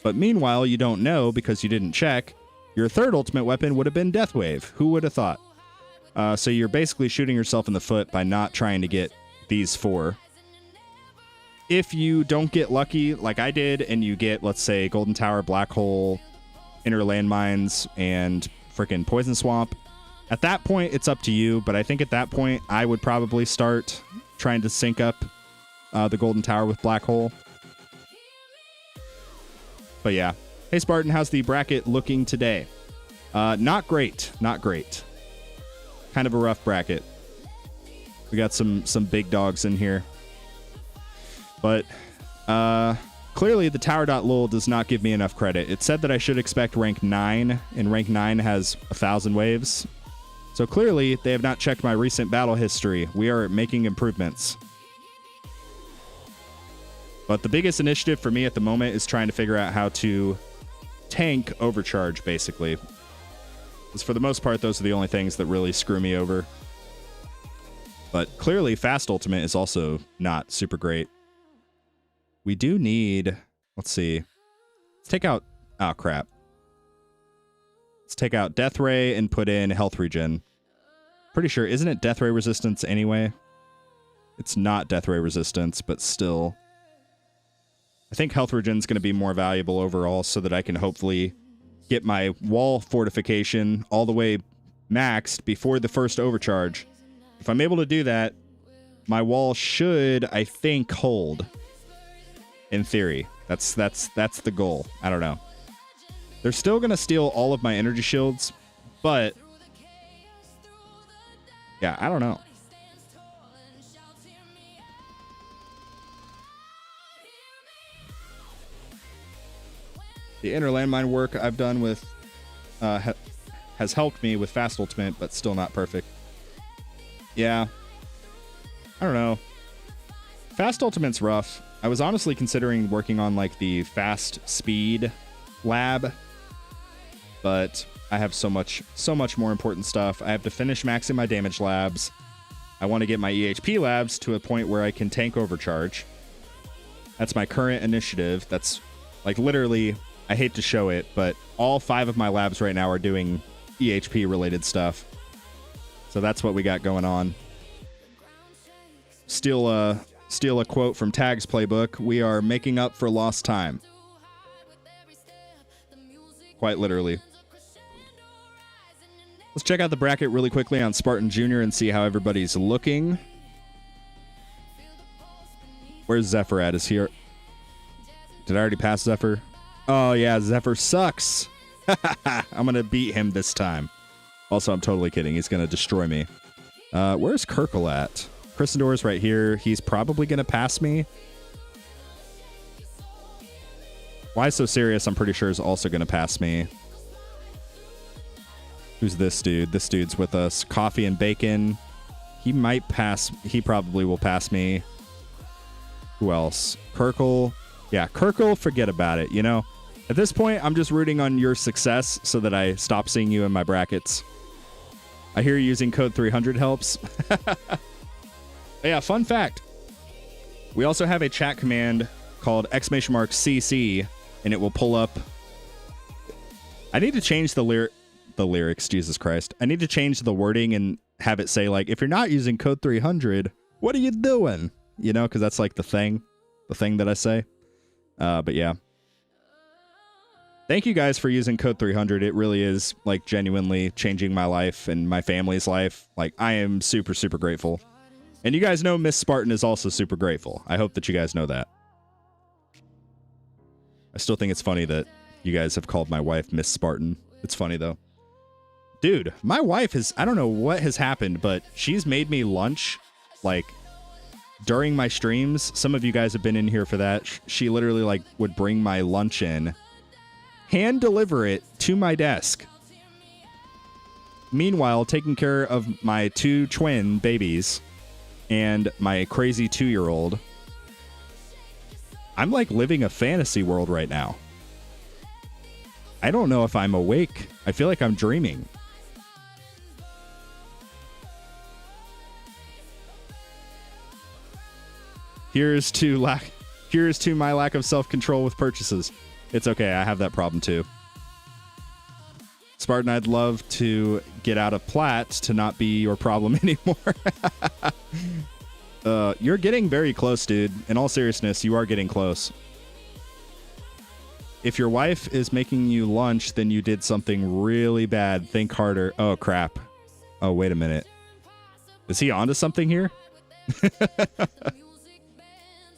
But meanwhile, you don't know because you didn't check. Your third ultimate weapon would have been Death Wave. Who would have thought? So you're basically shooting yourself in the foot by not trying to get these 4. If you don't get lucky like I did, and you get, let's say, Golden Tower, Black Hole, Inner Landmines, and frickin' Poison Swamp, at that point, it's up to you. But I think at that point, I would probably start trying to sync up the Golden Tower with Black Hole. But yeah. Hey, Spartan, how's the bracket looking today? Not great. Not great. Kind of a rough bracket. We got some big dogs in here. But clearly the tower.lol does not give me enough credit. It said that I should expect rank 9, and rank 9 has 1,000 waves. So clearly they have not checked my recent battle history. We are making improvements. But the biggest initiative for me at the moment is trying to figure out how to tank overcharge, basically. Because for the most part, those are the only things that really screw me over. But clearly, fast ultimate is also not super great. We do need... Let's see. Let's take out... Oh, crap. Let's take out Death Ray and put in Health Regen. Pretty sure, isn't it Death Ray resistance anyway? It's not Death Ray resistance, but still... I think Health Regen is going to be more valuable overall so that I can hopefully get my wall fortification all the way maxed before the first overcharge. If I'm able to do that, my wall should, I think, hold. In theory. That's the goal. I don't know. They're still going to steal all of my energy shields, but... yeah, I don't know. The inner landmine work I've done with has helped me with fast ultimate, but still not perfect. Yeah. I don't know. Fast ultimate's rough. I was honestly considering working on like the fast speed lab, but I have so much more important stuff. I have to finish maxing my damage labs. I want to get my EHP labs to a point where I can tank overcharge. That's my current initiative. That's like literally, I hate to show it, but all 5 of my labs right now are doing EHP related stuff. So that's what we got going on. Steal a quote from Tag's playbook. We are making up for lost time. Quite literally. Let's check out the bracket really quickly on Spartan Jr. and see how everybody's looking. Where's Zephyr at? Is here? Did I already pass Zephyr? Oh yeah, Zephyr sucks. I'm gonna beat him this time. Also, I'm totally kidding. He's gonna destroy me. Where's Kirkle at? Christendor's right here. He's probably gonna pass me. Why So Serious? I'm pretty sure is also gonna pass me. Who's this dude? This dude's with us. Coffee and Bacon. He might pass. He probably will pass me. Who else? Kirkle. Yeah, Kirkle, forget about it, you know? At this point, I'm just rooting on your success so that I stop seeing you in my brackets. I hear using code 300 helps. Yeah, fun fact. We also have a chat command called !CC, and it will pull up... I need to change the lyrics, Jesus Christ. I need to change the wording and have it say, like, if you're not using code 300, what are you doing? You know, because that's like the thing that I say. But yeah. Thank you guys for using code 300. It really is like genuinely changing my life and my family's life. Like, I am super, super grateful. And you guys know Miss Spartan is also super grateful. I hope that you guys know that. I still think it's funny that you guys have called my wife Miss Spartan. It's funny though. Dude, my wife has, I don't know what has happened, but she's made me lunch like during my streams. Some of you guys have been in here for that. She literally like would bring my lunch in, hand deliver it to my desk. Meanwhile, taking care of my 2 twin babies and my crazy 2-year-old. I'm like living a fantasy world right now. I don't know if I'm awake. I feel like I'm dreaming. Here's to my lack of self-control with purchases. It's okay. I have that problem too. Spartan, I'd love to get out of Platt to not be your problem anymore. You're getting very close, dude. In all seriousness, you are getting close. If your wife is making you lunch, then you did something really bad. Think harder. Oh, crap. Oh, wait a minute. Is he onto something here?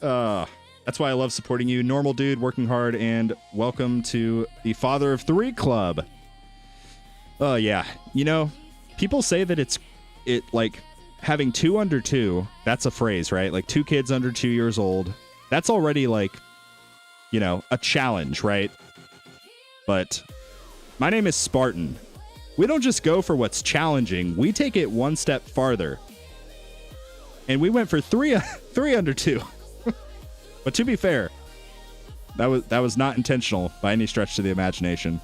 That's why I love supporting you. Normal dude, working hard, and welcome to the Father of Three Club. Oh, yeah. You know, people say that it like having 2 under 2, that's a phrase, right? Like 2 kids under 2 years old. That's already like, you know, a challenge, right? But my name is Spartan. We don't just go for what's challenging. We take it one step farther. And we went for 3 under 2. But to be fair, that was not intentional by any stretch of the imagination.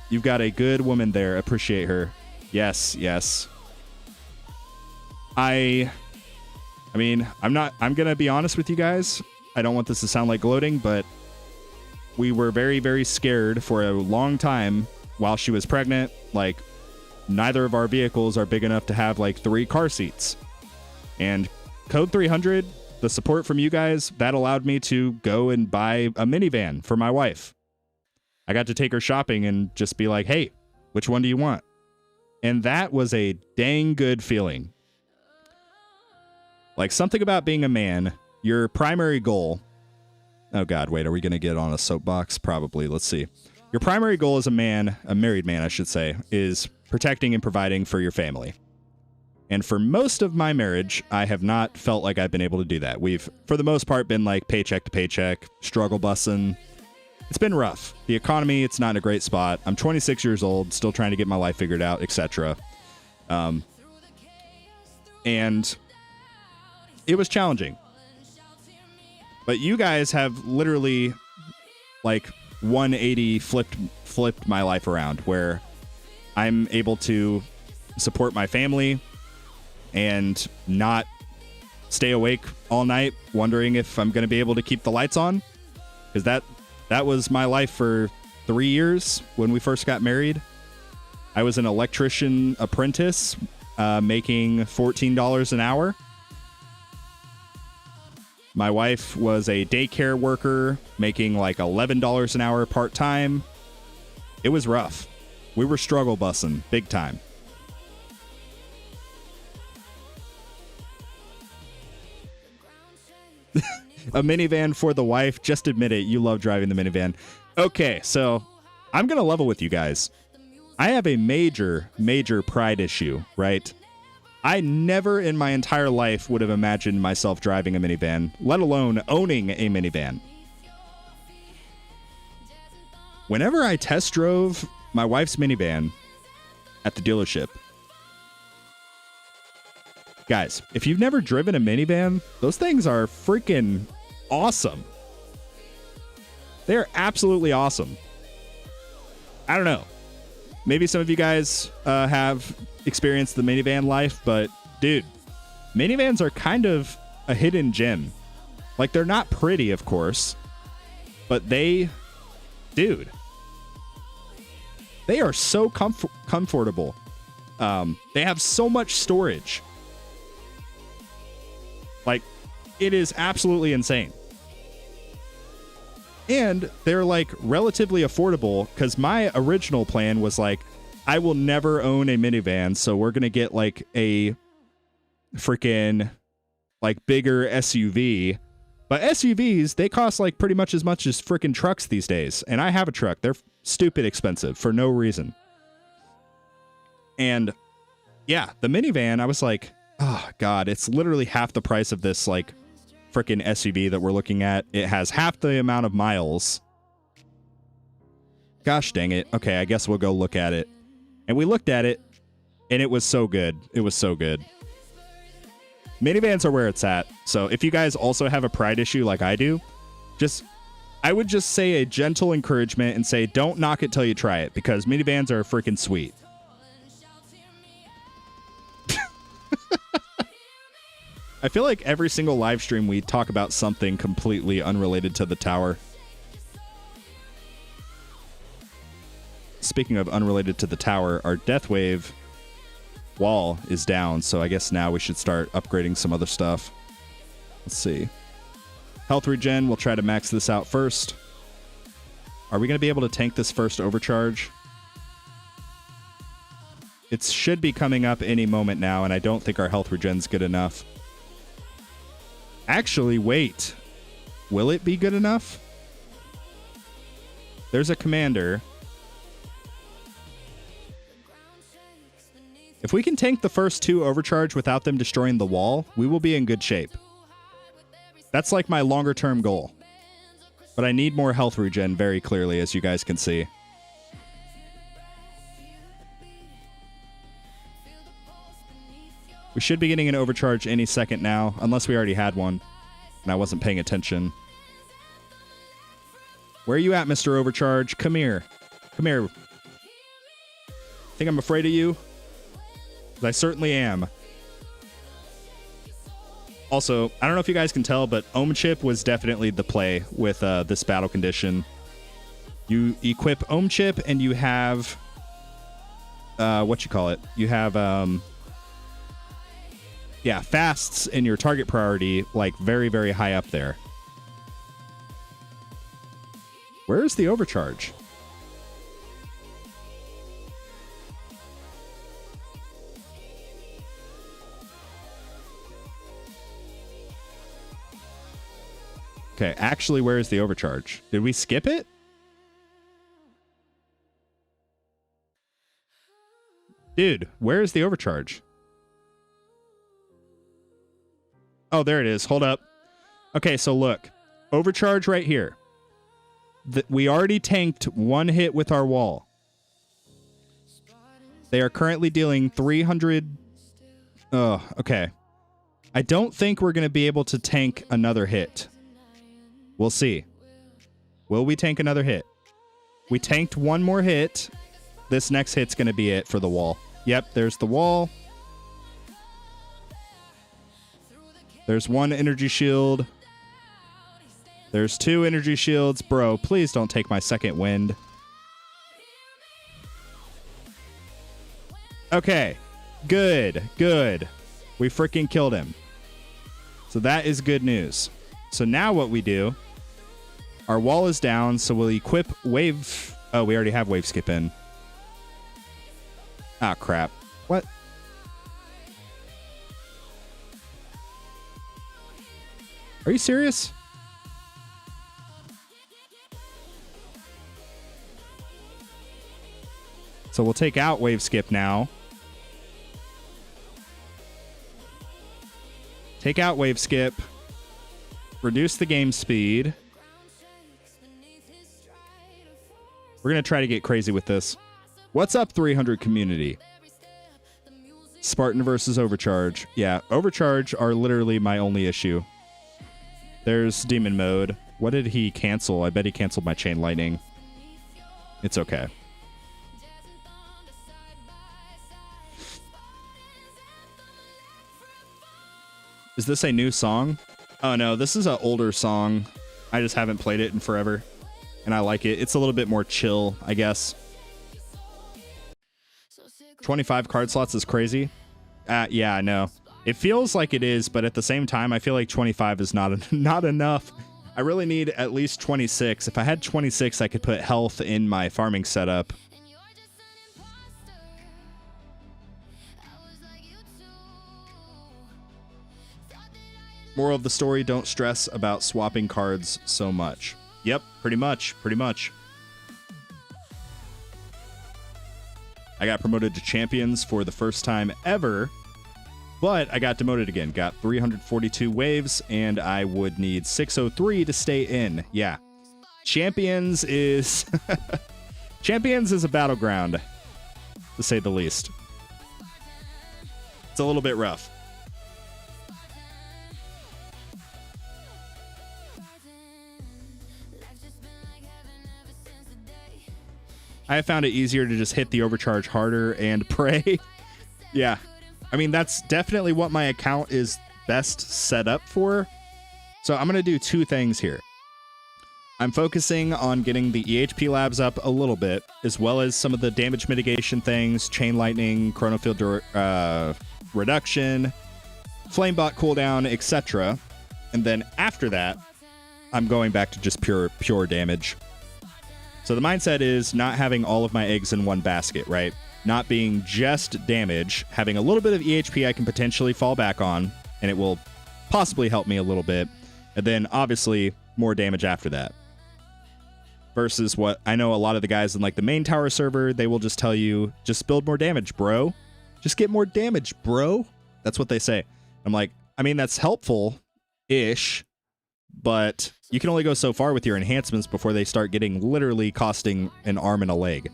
You've got a good woman there. Appreciate her. Yes, yes. I mean, I'm going to be honest with you guys. I don't want this to sound like gloating, but we were very, very scared for a long time while she was pregnant. Like, neither of our vehicles are big enough to have like 3 car seats. And Code 300, the support from you guys, that allowed me to go and buy a minivan for my wife. I got to take her shopping and just be like, hey, which one do you want? And that was a dang good feeling. Like, something about being a man, your primary goal... Oh, God, wait, are we going to get on a soapbox? Probably. Let's see. Your primary goal as a man, a married man, I should say, is protecting and providing for your family. And for most of my marriage, I have not felt like I've been able to do that. We've, for the most part, been like paycheck to paycheck, struggle bussing. It's been rough. The economy, it's not in a great spot. I'm 26 years old, still trying to get my life figured out, etc. And it was challenging. But you guys have literally like 180 flipped my life around, where I'm able to support my family and not stay awake all night wondering if I'm going to be able to keep the lights on, because that was my life for 3 years when we first got married. I was an electrician apprentice, making $14 an hour. My wife was a daycare worker, making like $11 an hour part-time. It was rough. We were struggle bussing big time. A minivan for the wife. Just admit it. You love driving the minivan. Okay, so I'm going to level with you guys. I have a major, major pride issue, right? I never in my entire life would have imagined myself driving a minivan, let alone owning a minivan. Whenever I test drove my wife's minivan at the dealership, guys, if you've never driven a minivan, those things are freaking awesome. They're absolutely awesome. I don't know. Maybe some of you guys have experienced the minivan life, but dude, minivans are kind of a hidden gem. Like, they're not pretty, of course, but they are so comfortable. They have so much storage. Like, it is absolutely insane. And they're like relatively affordable, because my original plan was like, I will never own a minivan, so we're going to get like a freaking like bigger SUV. But SUVs, they cost like pretty much as freaking trucks these days. And I have a truck. They're stupid expensive for no reason. And yeah, the minivan, I was like, oh God, it's literally half the price of this like freaking SUV that we're looking at. It has half the amount of miles. Gosh dang it. Okay, I guess we'll go look at it. And we looked at it, and it was so good. It was so good. Minivans are where it's at. So if you guys also have a pride issue like I do, I would just say a gentle encouragement and say, don't knock it till you try it, because minivans are freaking sweet. I feel like every single live stream we talk about something completely unrelated to the tower. Speaking of unrelated to the tower, our Death Wave wall is down, so I guess now we should start upgrading some other stuff. Let's see. Health regen, we'll try to max this out first. Are we going to be able to tank this first overcharge? It should be coming up any moment now, and I don't think our health regen's good enough. Actually, wait. Will it be good enough? There's a commander. If we can tank the first 2 overcharge without them destroying the wall, we will be in good shape. That's like my longer term goal. But I need more health regen very clearly, as you guys can see. We should be getting an overcharge any second now, unless we already had one, and I wasn't paying attention. Where are you at, Mr. Overcharge? Come here. Come here. Think I'm afraid of you? 'Cause I certainly am. Also, I don't know if you guys can tell, but Ohm Chip was definitely the play with this battle condition. You equip Ohm Chip and you have... what you call it? You have... yeah, fasts in your target priority, like very, very high up there. Where is the overcharge? Okay, actually, where is the overcharge? Did we skip it? Dude, where is the overcharge? Oh, there it is. Hold up. Okay, so look. Overcharge right here. We already tanked 1 hit with our wall. They are currently dealing 300... Oh, okay. I don't think we're going to be able to tank another hit. We'll see. Will we tank another hit? We tanked 1 more hit. This next hit's going to be it for the wall. Yep, there's the wall. There's 1 energy shield. There's 2 energy shields. Bro, please don't take my second wind. Okay. Good. Good. We freaking killed him. So that is good news. So now what we do... Our wall is down, so we'll equip wave... Oh, we already have wave skip in. Ah, crap. What? Are you serious? So we'll take out wave skip now. Take out wave skip. Reduce the game speed. We're going to try to get crazy with this. What's up, 300 community? Spartan versus Overcharge. Yeah, Overcharge are literally my only issue. There's Demon Mode. What did he cancel? I bet he canceled my Chain Lightning. It's okay. Is this a new song? Oh no, this is an older song. I just haven't played it in forever. And I like it. It's a little bit more chill, I guess. 25 card slots is crazy. Yeah, I know. It feels like it is, but at the same time, I feel like 25 is not enough. I really need at least 26. If I had 26, I could put health in my farming setup. Moral of the story, don't stress about swapping cards so much. Yep, pretty much. I got promoted to champions for the first time ever, but I got demoted again. Got 342 waves, and I would need 603 to stay in. Yeah. Champions is... Champions is a battleground, to say the least. It's a little bit rough. I have found it easier to just hit the overcharge harder and pray. Yeah. I mean, that's definitely what my account is best set up for. So I'm going to do two things here. I'm focusing on getting the EHP labs up a little bit, as well as some of the damage mitigation things, chain lightning, chronofield reduction, flamebot cooldown, etc. And then after that, I'm going back to just pure damage. So the mindset is not having all of my eggs in one basket, right? Not being just damage, having a little bit of EHP I can potentially fall back on, and it will possibly help me a little bit. And then obviously more damage after that. Versus what I know a lot of the guys in like the main tower server, they will just tell you, just build more damage, bro. Just get more damage, bro. That's what they say. I'm like, I mean, that's helpful-ish, but you can only go so far with your enhancements before they start getting literally costing an arm and a leg.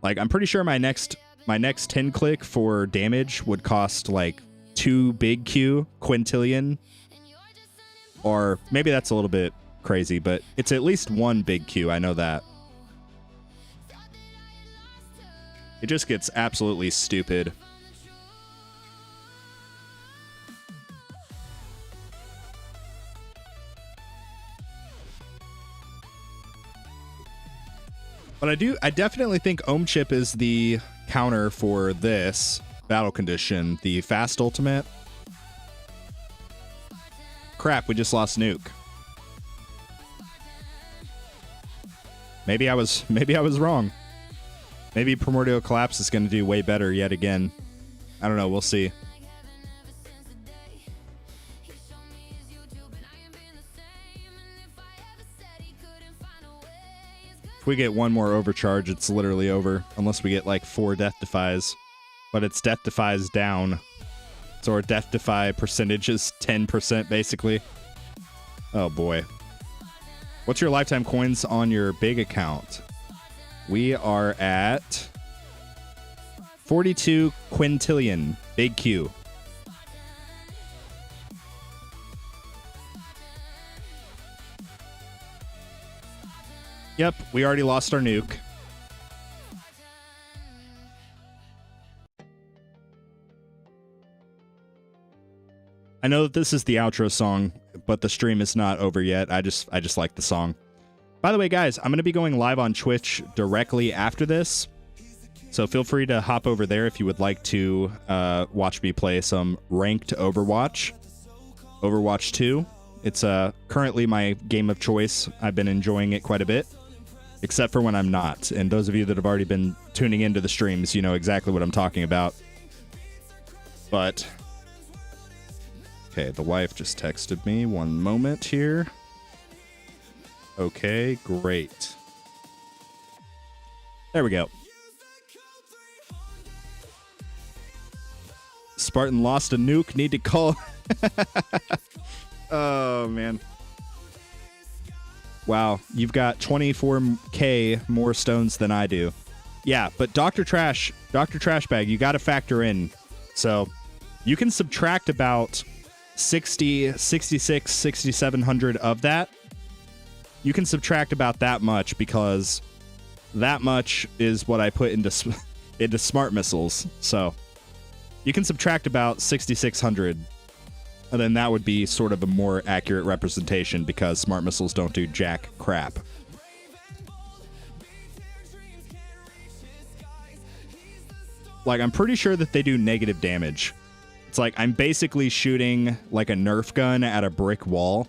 Like, I'm pretty sure my next 10 click for damage would cost like 2 big Q, quintillion, or maybe that's a little bit crazy, but it's at least 1 big Q. I know that. It just gets absolutely stupid. But I definitely think Ohm Chip is the counter for this battle condition, the fast ultimate. Crap, we just lost Nuke. Maybe I was wrong. Maybe Primordial Collapse is going to do way better yet again. I don't know, we'll see. If we get one more overcharge, it's literally over. Unless we get like 4 Death Defies. But it's Death Defies down. So our Death Defy percentage is 10% basically. Oh boy. What's your lifetime coins on your big account? We are at 42 quintillion. Big Q. Yep, we already lost our nuke. I know that this is the outro song, but the stream is not over yet. I just like the song. By the way, guys, I'm going to be going live on Twitch directly after this. So feel free to hop over there if you would like to watch me play some ranked Overwatch. Overwatch 2. It's currently my game of choice. I've been enjoying it quite a bit. Except for when I'm not. And those of you that have already been tuning into the streams, you know exactly what I'm talking about. But... okay, the wife just texted me. One moment here. Okay, great. There we go. Spartan lost a nuke. Need to call... oh, man. Wow, you've got 24k more stones than I do. Yeah, but Dr. Trashbag, you got to factor in. So you can subtract about 60, 66, 6,700 of that. You can subtract about that much because that much is what I put into smart missiles. So you can subtract about 6,600. And then that would be sort of a more accurate representation because smart missiles don't do jack crap. Like, I'm pretty sure that they do negative damage. It's like I'm basically shooting like a Nerf gun at a brick wall.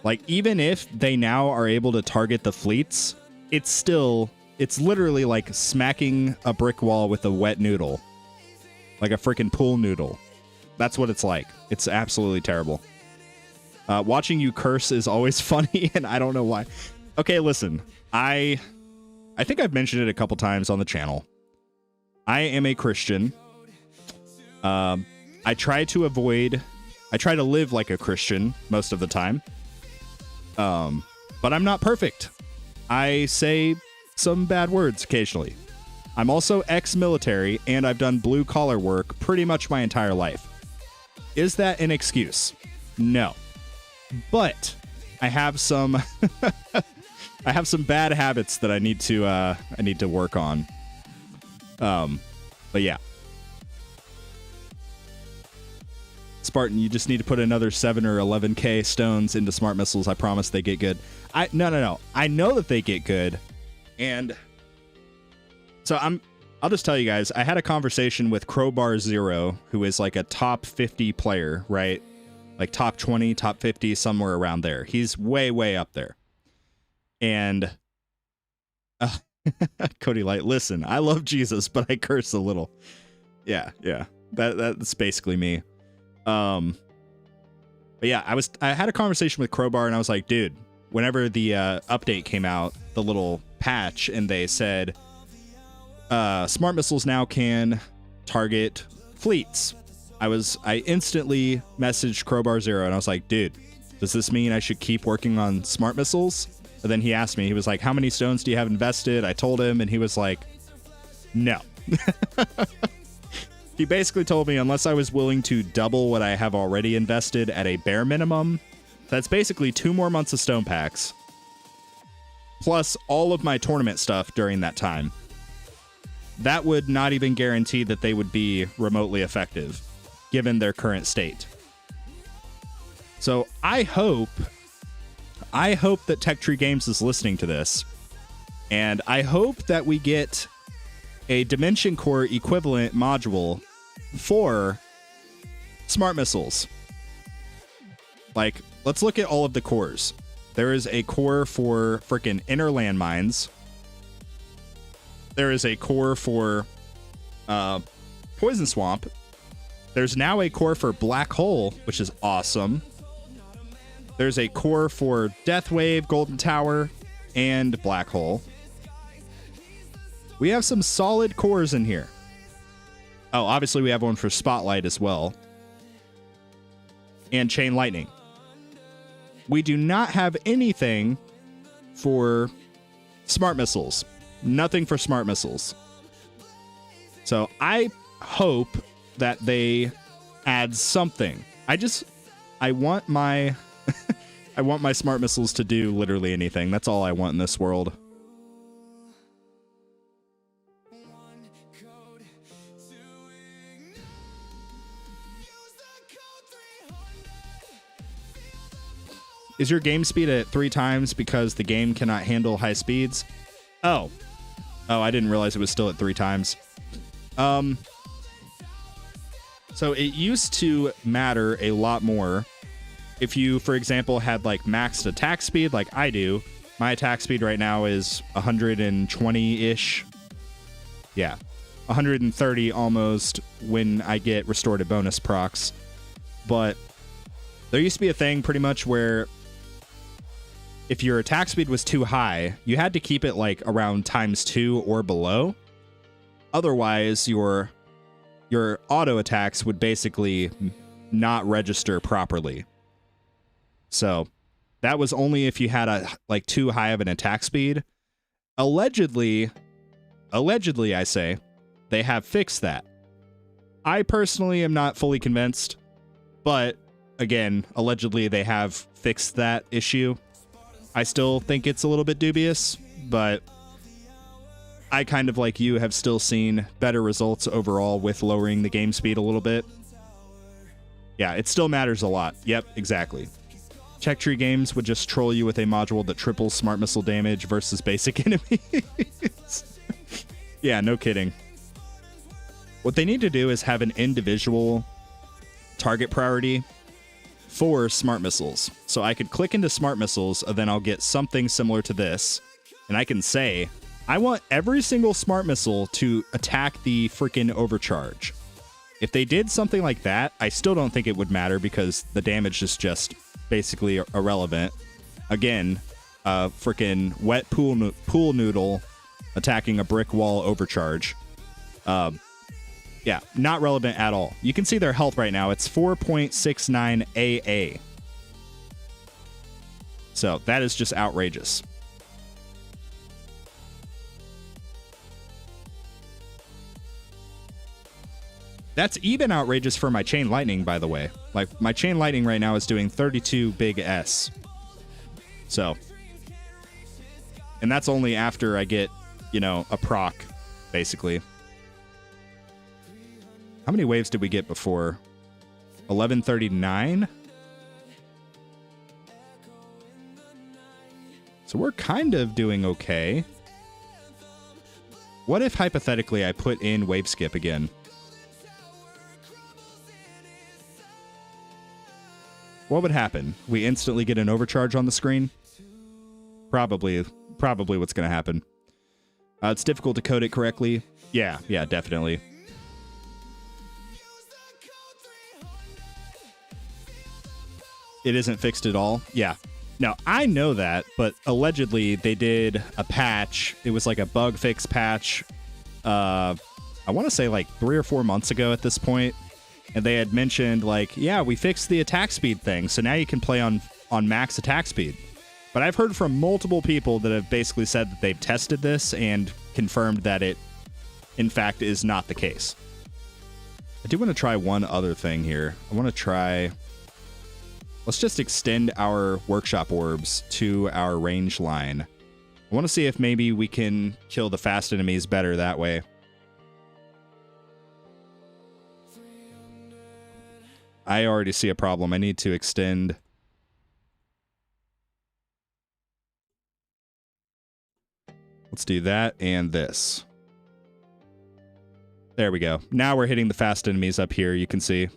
Like, even if they now are able to target the fleets, it's literally like smacking a brick wall with a wet noodle. Like a freaking pool noodle. That's what it's like. It's absolutely terrible. Watching you curse is always funny, and I don't know why. Okay, listen. I think I've mentioned it a couple times on the channel. I am a Christian. I try to live like a Christian most of the time. But I'm not perfect. I say some bad words occasionally. I'm also ex-military, and I've done blue-collar work pretty much my entire life. Is that an excuse? No. But I have some I have some bad habits that I need to work on. But yeah. Spartan, you just need to put another 7 or 11k stones into smart missiles. I promise they get good. No. I know that they get good. And so I'll just tell you guys, I had a conversation with Crowbar Zero, who is like a top 50 player, right? Like top 20, top 50, somewhere around there. He's way, way up there. And Cody Light, listen, I love Jesus, but I curse a little. Yeah. That's basically me. But yeah, I had a conversation with Crowbar, and I was like, dude, whenever the update came out, the little patch, and they said smart missiles now can target fleets, I instantly messaged Crowbar Zero, and I was like, dude, does this mean I should keep working on smart missiles? And then he asked me, he was like, how many stones do you have invested? I told him, and he was like, no. He basically told me unless I was willing to double what I have already invested at a bare minimum, that's basically 2 more months of stone packs, plus all of my tournament stuff during that time. That would not even guarantee that they would be remotely effective, given their current state. So I hope that Tech Tree Games is listening to this, and I hope that we get a Dimension Core equivalent module for smart missiles. Like, let's look at all of the cores. There is a core for freaking inner landmines. There is a core for Poison Swamp. There's now a core for Black Hole, which is awesome. There's a core for Death Wave, Golden Tower, and Black Hole. We have some solid cores in here. Oh, obviously we have one for Spotlight as well. And Chain Lightning. We do not have anything for smart missiles. Nothing for smart missiles. So I hope that they add something. I want my I want my smart missiles to do literally anything. That's all I want in this world. Is your game speed at 3 times because the game cannot handle high speeds? Oh, I didn't realize it was still at 3 times. So it used to matter a lot more if you, for example, had like maxed attack speed like I do. My attack speed right now is 120-ish. Yeah, 130 almost when I get restorative bonus procs. But there used to be a thing pretty much where if your attack speed was too high, you had to keep it like around ×2 or below. Otherwise, your auto attacks would basically not register properly. So that was only if you had a like too high of an attack speed. Allegedly, I say, they have fixed that. I personally am not fully convinced, but again, allegedly they have fixed that issue. I still think it's a little bit dubious, but I kind of like you have still seen better results overall with lowering the game speed a little bit. Yeah, it still matters a lot. Yep, exactly. Tech Tree Games would just troll you with a module that triples smart missile damage versus basic enemies. Yeah, no kidding. What they need to do is have an individual target priority for smart missiles. So I could click into smart missiles, and then I'll get something similar to this, and I can say, I want every single smart missile to attack the freaking overcharge. If they did something like that, I still don't think it would matter because the damage is just basically irrelevant. Again, freaking wet pool noodle attacking a brick wall overcharge. Yeah, not relevant at all. You can see their health right now. It's 4.69 AA. So that is just outrageous. That's even outrageous for my Chain Lightning, by the way. Like, my Chain Lightning right now is doing 32 big S. So. And that's only after I get, you know, a proc, basically. How many waves did we get before? 1139. So we're kind of doing okay. What if, hypothetically, I put in wave skip again? What would happen? We instantly get an overcharge on the screen? Probably what's going to happen. It's difficult to code it correctly. Yeah, definitely. It isn't fixed at all? Yeah. Now, I know that, but allegedly they did a patch. It was like a bug fix patch. I want to say like 3 or 4 months ago at this point. And they had mentioned like, yeah, we fixed the attack speed thing. So now you can play on max attack speed. But I've heard from multiple people that have basically said that they've tested this and confirmed that it, in fact, is not the case. I do want to try one other thing here. I want to try... Let's just extend our workshop orbs to our range line. I want to see if maybe we can kill the fast enemies better that way. I already see a problem. I need to extend... Let's do that and this. There we go. Now we're hitting the fast enemies up here, you can see.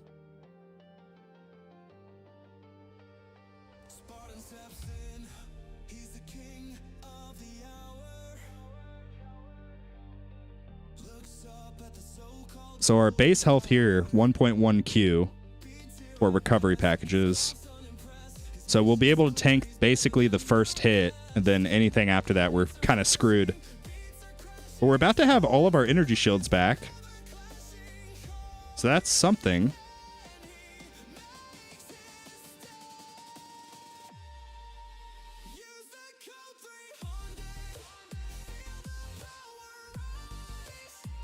So our base health here, 1.1 Q for recovery packages. So we'll be able to tank basically the first hit, and then anything after that, we're kind of screwed. But we're about to have all of our energy shields back. So that's something.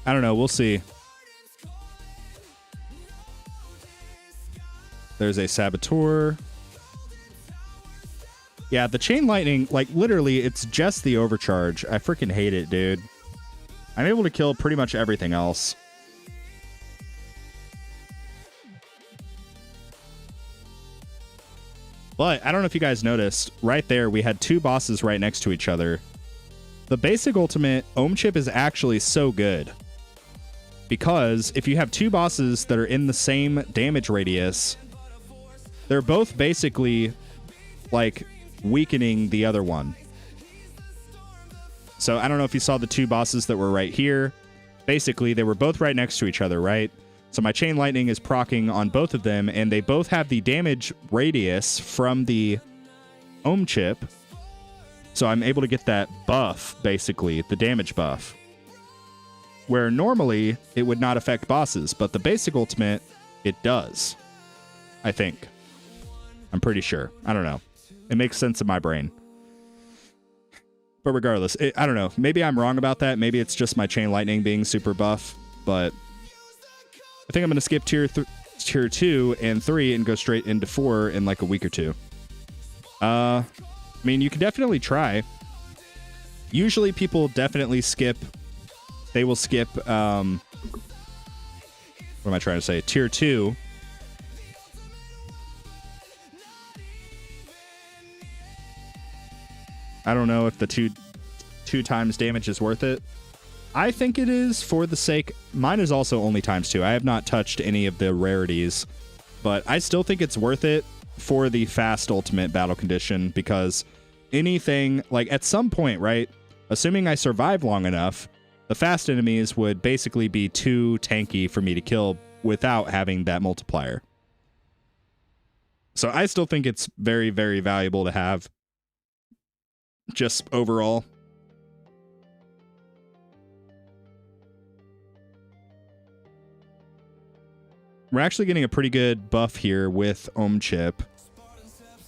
I don't know, we'll see. There's a Saboteur. Yeah, the Chain Lightning, like, literally, it's just the overcharge. I freaking hate it, dude. I'm able to kill pretty much everything else. But, I don't know if you guys noticed, right there, we had 2 bosses right next to each other. The basic ultimate, Ohm Chip, is actually so good. Because, if you have 2 bosses that are in the same damage radius... They're both basically, like, weakening the other one. So I don't know if you saw the 2 bosses that were right here. Basically, they were both right next to each other, right? So my Chain Lightning is proccing on both of them, and they both have the damage radius from the Ohm Chip. So I'm able to get that buff, basically, the damage buff. Where normally, it would not affect bosses, but the basic ultimate, it does. I think. I'm pretty sure. I don't know. It makes sense in my brain. But regardless, I don't know. Maybe I'm wrong about that. Maybe it's just my Chain Lightning being super buff. But I think I'm going to skip tier 2 and 3 and go straight into 4 in like a week or 2. I mean, you can definitely try. Usually people definitely skip. They will skip, what am I trying to say? Tier 2. I don't know if the two times damage is worth it. I think it is for the sake... Mine is also only ×2. I have not touched any of the rarities, but I still think it's worth it for the fast ultimate battle condition, because anything... Like, at some point, right? Assuming I survive long enough, the fast enemies would basically be too tanky for me to kill without having that multiplier. So I still think it's very, very valuable to have. Just overall. We're actually getting a pretty good buff here with Ohm Chip.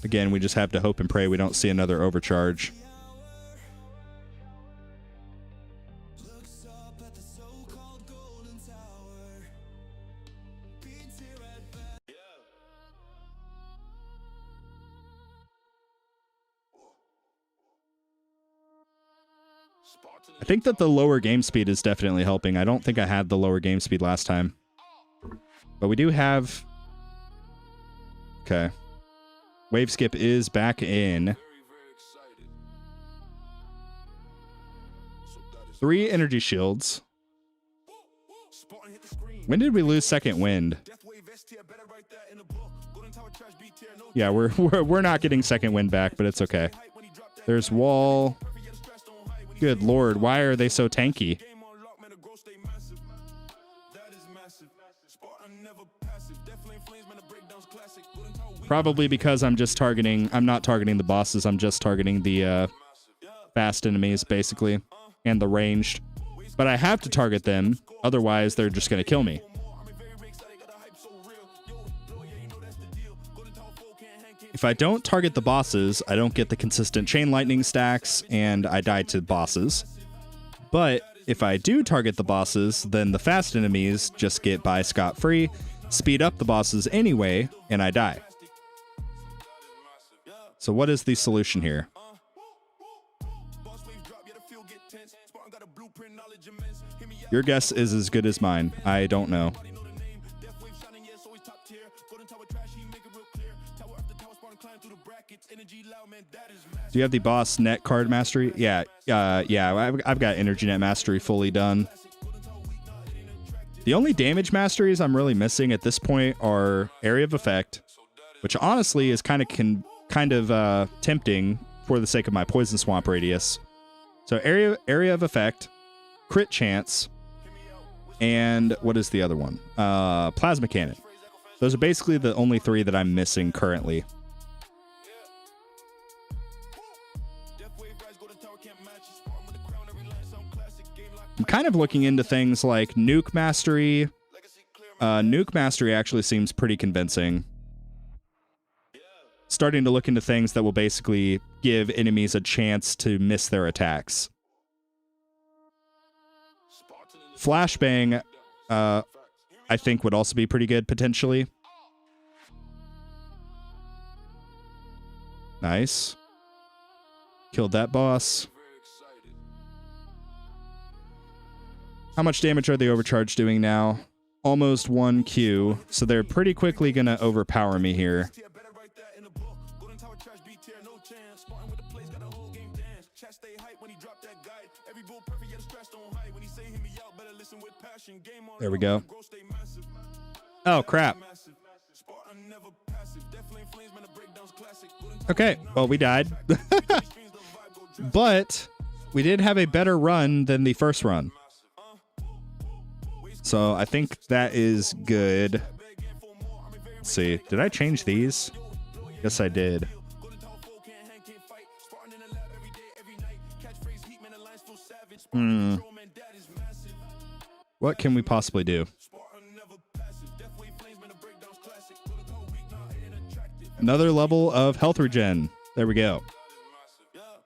Again, we just have to hope and pray we don't see another overcharge. I think that the lower game speed is definitely helping. I don't think I had the lower game speed last time. But we do have Okay. Wave skip is back in. 3 energy shields. When did we lose second wind? Yeah, we're not getting second wind back, but it's okay. There's wall. Good lord, why are they so tanky? Probably because I'm not targeting the bosses, I'm just targeting the fast enemies, basically, and the ranged. But I have to target them, otherwise they're just going to kill me. If I don't target the bosses, I don't get the consistent chain lightning stacks, and I die to bosses. But if I do target the bosses, then the fast enemies just get by scot-free, speed up the bosses anyway, and I die. So what is the solution here? Your guess is as good as mine. I don't know. Do you have the boss net card mastery? Yeah, I've got energy net mastery fully done. The only damage masteries I'm really missing at this point are area of effect, which honestly is kind of tempting for the sake of my poison swamp radius. So area of effect, crit chance, and what is the other one? Plasma cannon. Those are basically the only 3 that I'm missing currently. I'm kind of looking into things like nuke mastery. Nuke mastery actually seems pretty convincing. Starting to look into things that will basically give enemies a chance to miss their attacks. Flashbang, I think would also be pretty good, potentially. Nice. Killed that boss. How much damage are the overcharge doing now? Almost 1 Q, so they're pretty quickly going to overpower me here. There we go. Oh, crap. Okay, well, we died. But we did have a better run than the first run. So I think that is good. Let's see. Did I change these? Yes, I did. What can we possibly do? Another level of health regen. There we go.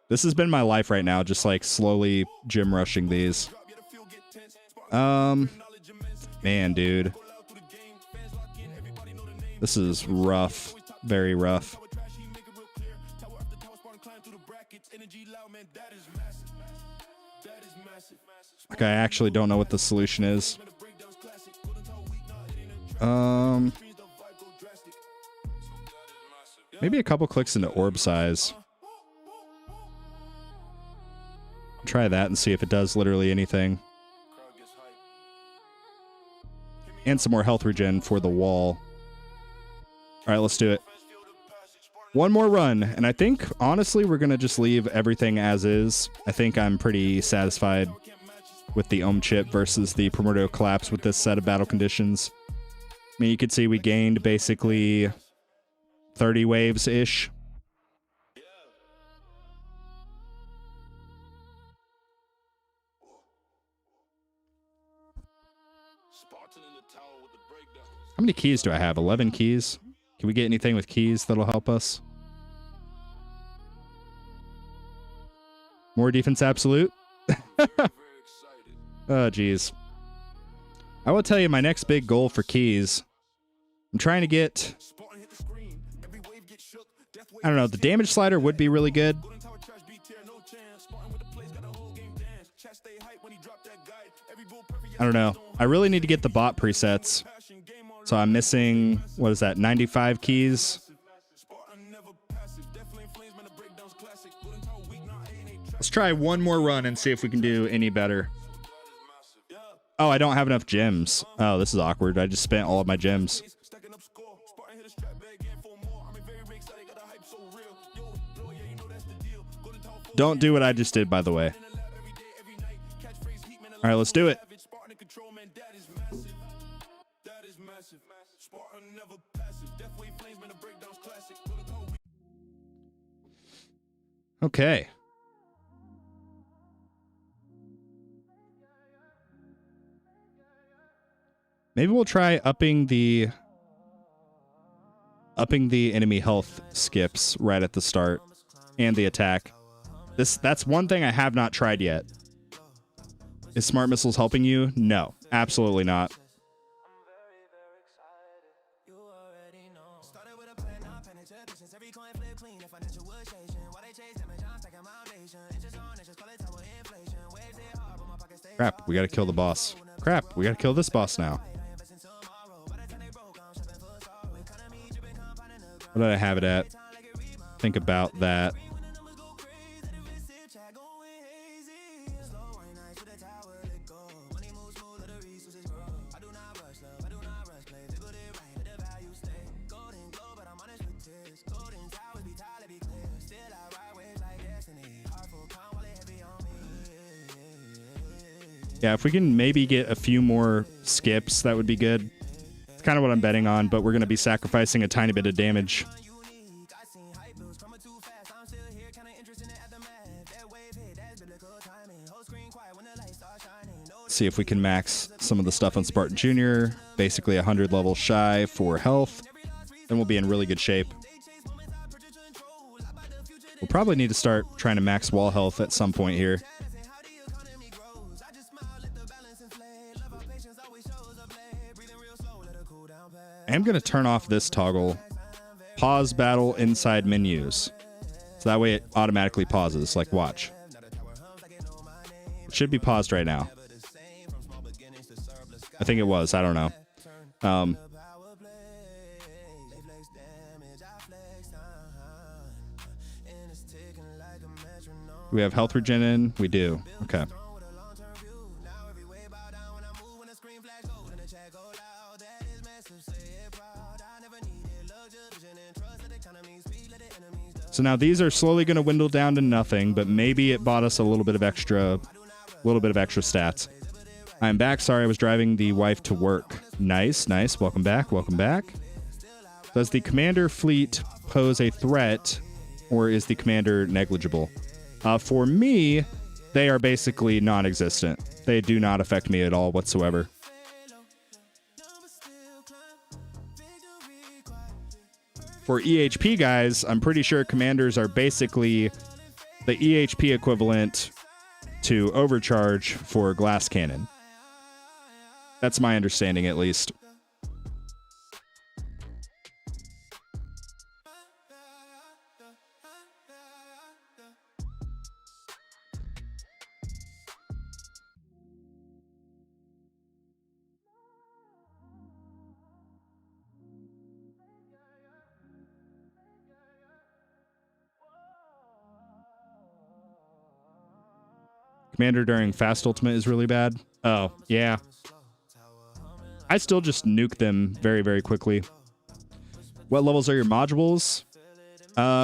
This has been my life right now, just like slowly gym rushing these. Man, dude. This is rough. Very rough. Okay, I actually don't know what the solution is. Maybe a couple clicks into orb size. Try that and see if it does literally anything. And some more health regen for the wall. All right, let's do it. One more run, and I think, honestly, we're going to just leave everything as is. I think I'm pretty satisfied with the Ohm chip versus the Primordial Collapse with this set of battle conditions. I mean, you could see we gained basically 30 waves-ish. How many keys do I have? 11 keys? Can we get anything with keys that'll help us? More defense absolute? Oh, geez. I will tell you my next big goal for keys. I'm trying to get... I don't know, the damage slider would be really good. I don't know. I really need to get the bot presets. So I'm missing, what is that, 95 keys? Let's try one more run and see if we can do any better. Oh, I don't have enough gems. Oh, this is awkward. I just spent all of my gems. Don't do what I just did, by the way. All right, let's do it. Okay. Maybe we'll try upping the enemy health skips right at the start and the attack. That's one thing I have not tried yet. Is smart missiles helping you? No, absolutely not. Crap, we gotta kill the boss. Crap, we gotta kill this boss now. What did I have it at? Think about that. Yeah, if we can maybe get a few more skips, that would be good. It's kind of what I'm betting on, but we're going to be sacrificing a tiny bit of damage. See if we can max some of the stuff on Spartan Jr. Basically 100 levels shy for health. Then we'll be in really good shape. We'll probably need to start trying to max wall health at some point here. I am going to turn off this toggle. Pause battle inside menus. So that way it automatically pauses. Like, watch. It should be paused right now. I think it was. I don't know. We have health regen in? We do. Okay. So now these are slowly going to dwindle down to nothing, but maybe it bought us a little bit of extra stats. I'm back. Sorry, I was driving the wife to work. Nice, nice. Welcome back. Welcome back. Does the commander fleet pose a threat, or is the commander negligible? For me, they are basically non-existent. They do not affect me at all whatsoever. For EHP guys, I'm pretty sure commanders are basically the EHP equivalent to overcharge for glass cannon. That's my understanding, at least. Commander during fast ultimate is really bad. Oh, yeah. I still just nuke them very, very quickly. What levels are your modules?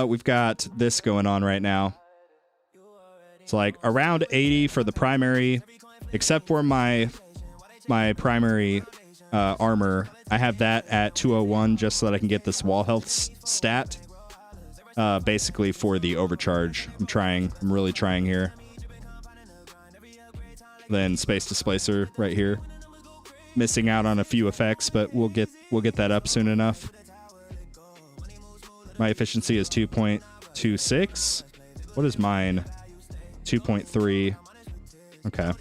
We've got this going on right now. It's like around 80 for the primary, except for my primary armor. I have that at 201 just so that I can get this wall health stat. Basically for the overcharge. I'm really trying here. Then Space Displacer right here. Missing out on a few effects, but we'll get that up soon enough. My efficiency is 2.26. What is mine? 2.3. Okay.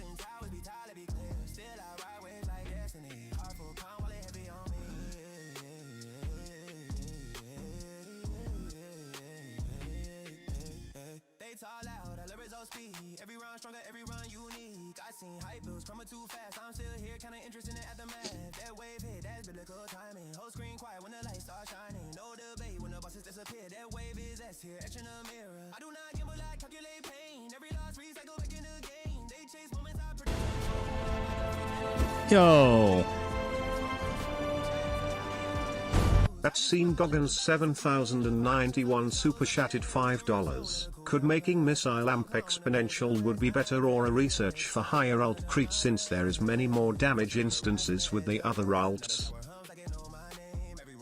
Yo. That's seen Goggins 7091 super chatted $5. Could making missile amp exponential would be better, or a research for higher alt crits, since there is many more damage instances with the other alts.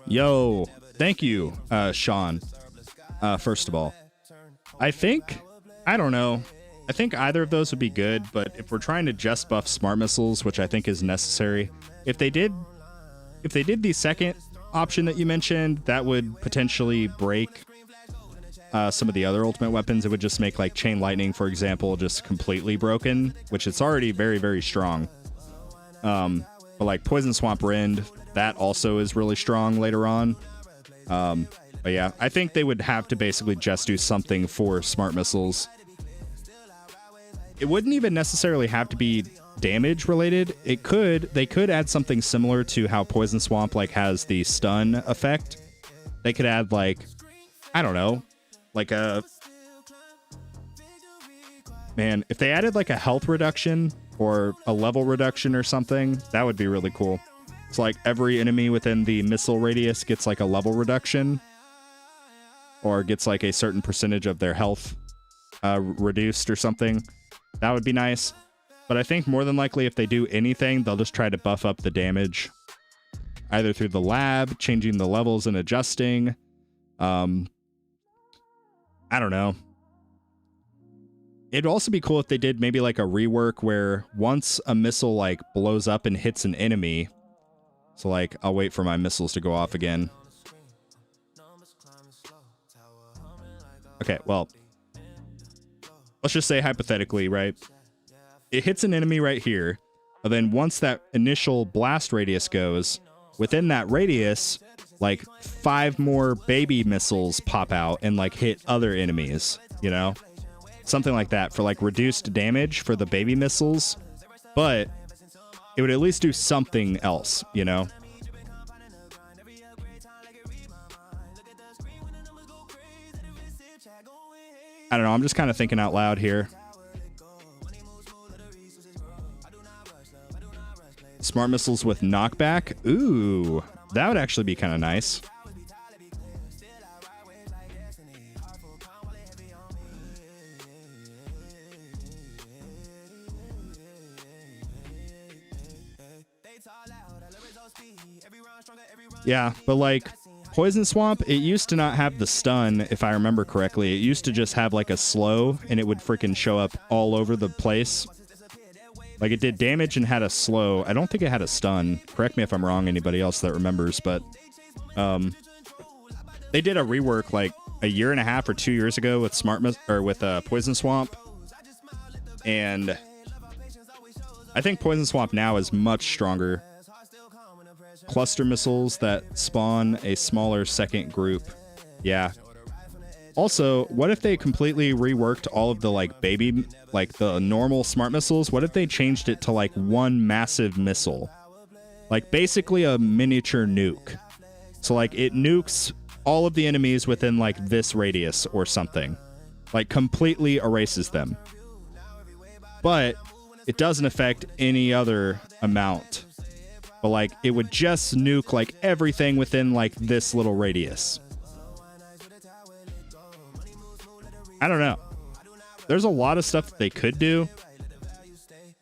Yo. Thank you, Sean. First of all, I don't know. I think either of those would be good, but if we're trying to just buff smart missiles, which I think is necessary, if they did the second option that you mentioned, that would potentially break some of the other ultimate weapons. It would just make like chain lightning, for example, just completely broken, which it's already very, very strong. But like poison swamp rend, that also is really strong later on. But yeah, I think they would have to basically just do something for smart missiles. It wouldn't even necessarily have to be damage related. They could add something similar to how poison swamp like has the stun effect. They could add like, I don't know, like if they added like a health reduction or a level reduction or something, that would be really cool. It's like every enemy within the missile radius gets like a level reduction, or gets like a certain percentage of their health reduced or something. That would be nice. But I think more than likely if they do anything, they'll just try to buff up the damage. Either through the lab, changing the levels and adjusting. I don't know. It'd also be cool if they did maybe like a rework where once a missile like blows up and hits an enemy. So like, I'll wait for my missiles to go off again. Okay, well, let's just say hypothetically, right? It hits an enemy right here, and then once that initial blast radius goes, within that radius, like 5 more baby missiles pop out and like hit other enemies, you know? Something like that for like reduced damage for the baby missiles, but it would at least do something else, you know? I don't know, I'm just kind of thinking out loud here. Smart missiles with knockback? Ooh, that would actually be kind of nice. Yeah, but like Poison Swamp, it used to not have the stun, if I remember correctly. It used to just have like a slow, and it would freaking show up all over the place. Like it did damage and had a slow. I don't think it had a stun. Correct me if I'm wrong, anybody else that remembers, but they did a rework like a year and a half or 2 years ago with Poison Swamp. And I think Poison Swamp now is much stronger. Cluster missiles that spawn a smaller second group. Yeah. Also, what if they completely reworked all of the like the normal smart missiles? What if they changed it to like one massive missile? Like basically a miniature nuke. So like it nukes all of the enemies within like this radius or something. Like completely erases them. But it doesn't affect any other amount. But like it would just nuke like everything within like this little radius. I don't know. There's a lot of stuff that they could do.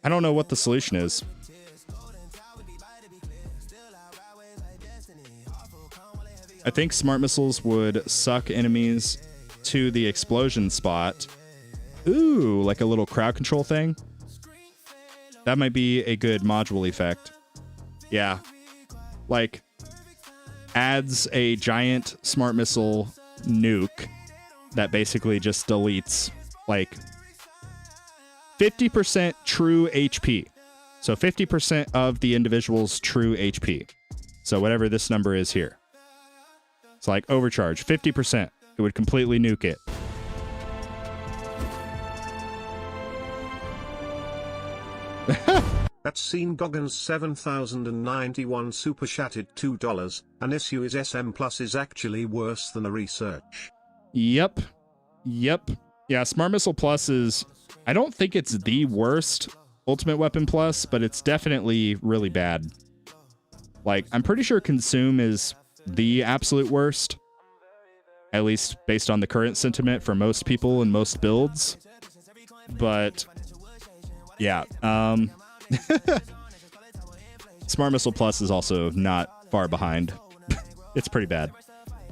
I don't know what the solution is. I think smart missiles would suck enemies to the explosion spot. Ooh, like a little crowd control thing. That might be a good module effect. Yeah. Like, adds a giant smart missile nuke that basically just deletes, like, 50% true HP. So 50% of the individual's true HP. So whatever this number is here. It's like overcharge, 50%. It would completely nuke it. That's seen Goggins 7091 super chatted $2. An issue is SM Plus is actually worse than a research. Yep. Yeah, Smart Missile Plus is... I don't think it's the worst. Ultimate Weapon Plus, but it's definitely really bad. Like, I'm pretty sure Consume is the absolute worst, at least based on the current sentiment for most people and most builds. But yeah, Smart Missile Plus is also not far behind. It's pretty bad.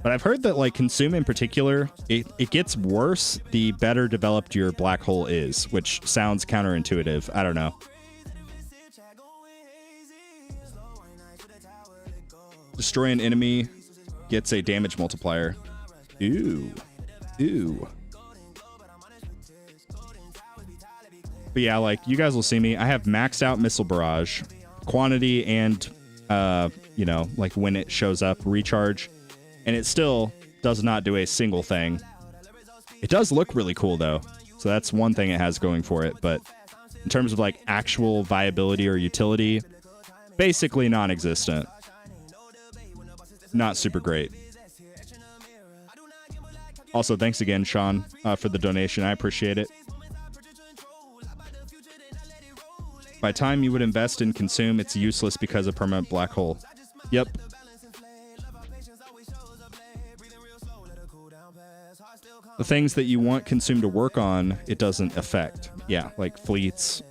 But I've heard that, like, Consume in particular, it gets worse the better developed your black hole is, which sounds counterintuitive. I don't know. Destroy an enemy gets a damage multiplier. Ooh. Ooh. But yeah, like, you guys will see me. I have maxed out Missile Barrage. Quantity and, you know, like when it shows up, recharge. And it still does not do a single thing. It does look really cool, though. So that's one thing it has going for it. But in terms of, like, actual viability or utility, basically non-existent. Not super great. Also, thanks again, Sean, for the donation. I appreciate it. By the time you would invest in Consume, it's useless because of permanent black hole. Yep. The things that you want Consume to work on, it doesn't affect. Yeah, like fleets.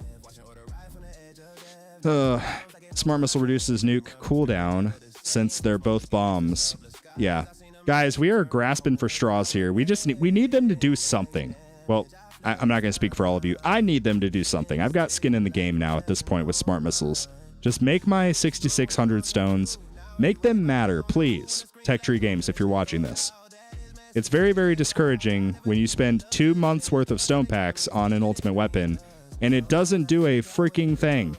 Smart Missile reduces nuke cooldown since they're both bombs. Yeah. Guys, we are grasping for straws here. We need them to do something. Well, I'm not going to speak for all of you. I need them to do something. I've got skin in the game now at this point with Smart Missiles. Just make my 6,600 stones. Make them matter, please. Tech Tree Games, if you're watching this. It's very, very discouraging when you spend 2 months worth of stone packs on an ultimate weapon, and it doesn't do a freaking thing.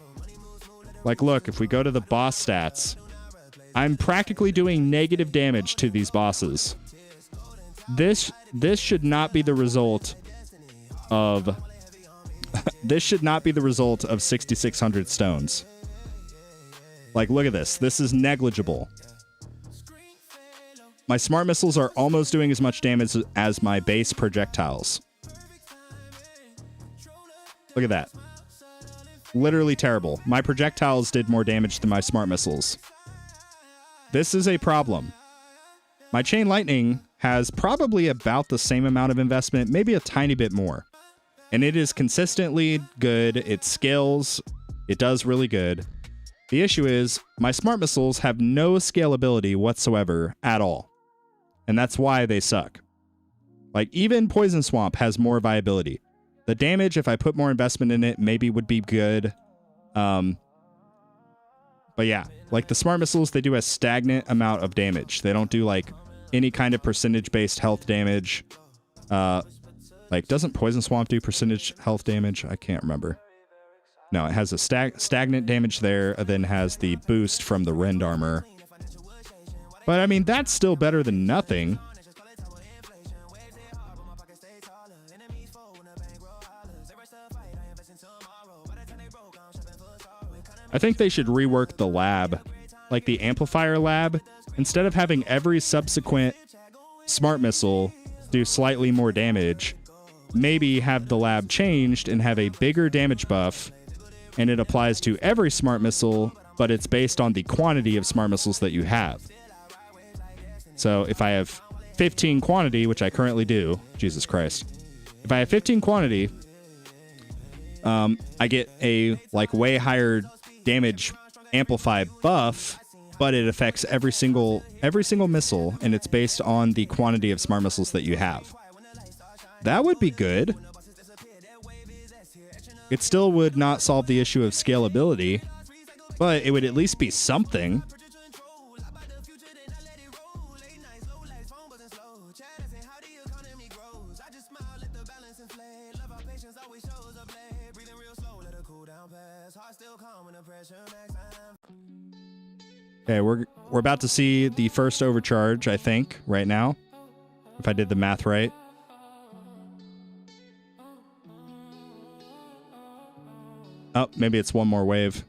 Like, look, if we go to the boss stats, I'm practically doing negative damage to these bosses. This should not be the result of... this should not be the result of 6,600 stones. Like, look at this. This is negligible. My smart missiles are almost doing as much damage as my base projectiles. Look at that. Literally terrible. My projectiles did more damage than my smart missiles. This is a problem. My chain lightning has probably about the same amount of investment, maybe a tiny bit more. And it is consistently good. It scales. It does really good. The issue is my smart missiles have no scalability whatsoever at all. And that's why they suck. Like, even Poison Swamp has more viability. The damage, if I put more investment in it, maybe would be good. But yeah, like the smart missiles, they do a stagnant amount of damage. They don't do like any kind of percentage-based health damage. Like, doesn't Poison Swamp do percentage health damage? I can't remember. No, it has a stagnant damage there, and then has the boost from the Rend armor. But I mean, that's still better than nothing. I think they should rework the lab, like the amplifier lab. Instead of having every subsequent smart missile do slightly more damage, maybe have the lab changed and have a bigger damage buff, and it applies to every smart missile, but it's based on the quantity of smart missiles that you have. So if I have 15 quantity, which I currently do, Jesus Christ. If I have 15 quantity, I get a like way higher damage amplify buff, but it affects every single missile, and it's based on the quantity of smart missiles that you have. That would be good. It still would not solve the issue of scalability, but it would at least be something. Okay, we're about to see the first overcharge, I think, right now, if I did the math right. Oh, maybe it's one more wave.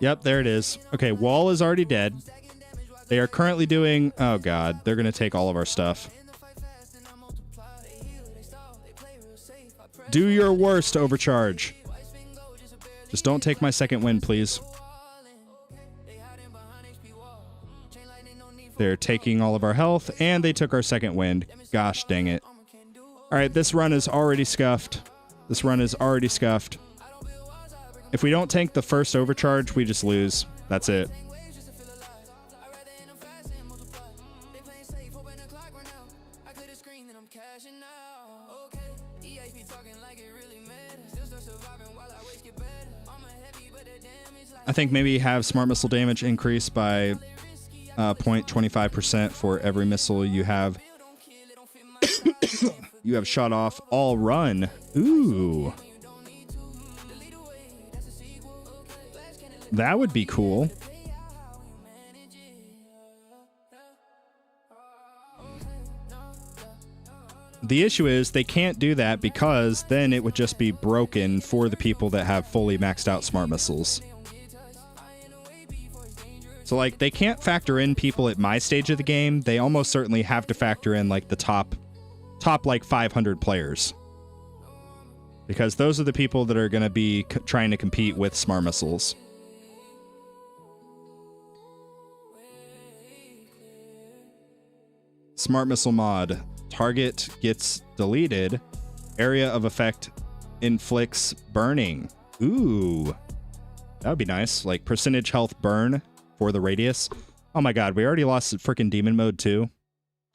Yep, there it is. Okay, wall is already dead. They are currently doing... Oh, God. They're going to take all of our stuff. Do your worst, Overcharge. Just don't take my second wind, please. They're taking all of our health, and they took our second wind. Gosh dang it. All right, this run is already scuffed. This run is already scuffed. If we don't tank the first overcharge, we just lose. That's it. I think maybe have smart missile damage increase by 0.25% for every missile you have. You have shot off all run. Ooh. That would be cool. The issue is they can't do that because then it would just be broken for the people that have fully maxed out smart missiles. So, like, they can't factor in people at my stage of the game. They almost certainly have to factor in, like, the top like, 500 players. Because those are the people that are going to be trying to compete with smart missiles. Smart missile mod. Target gets deleted. Area of effect inflicts burning. Ooh. That would be nice. Like, percentage health burn for the radius. Oh my god, we already lost freaking demon mode too.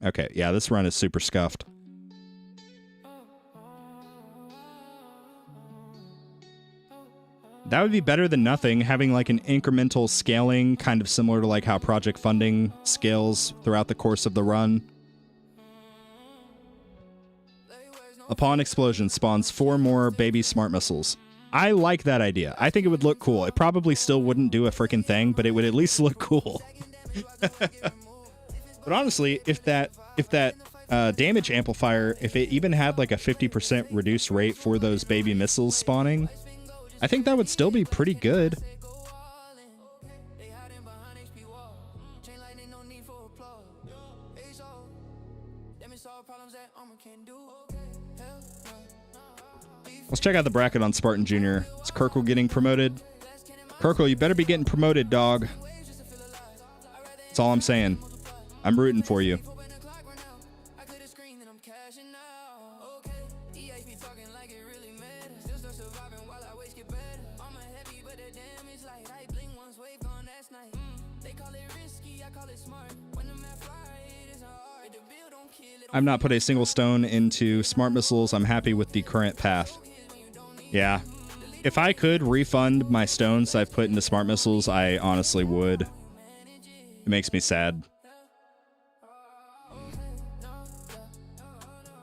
Okay, yeah, this run is super scuffed. That would be better than nothing, having like an incremental scaling, kind of similar to like how project funding scales throughout the course of the run. Upon explosion spawns 4 more baby smart missiles. I like that idea. I think it would look cool. It probably still wouldn't do a freaking thing, but it would at least look cool. But honestly, if that damage amplifier, if it even had like a 50% reduced rate for those baby missiles spawning, I think that would still be pretty good. Let's check out the bracket on Spartan Jr. Is Kirkle getting promoted? Kirkle, you better be getting promoted, dog. That's all I'm saying. I'm rooting for you. I've not put a single stone into smart missiles. I'm happy with the current path. Yeah. If I could refund my stones I've put into smart missiles, I honestly would. It makes me sad.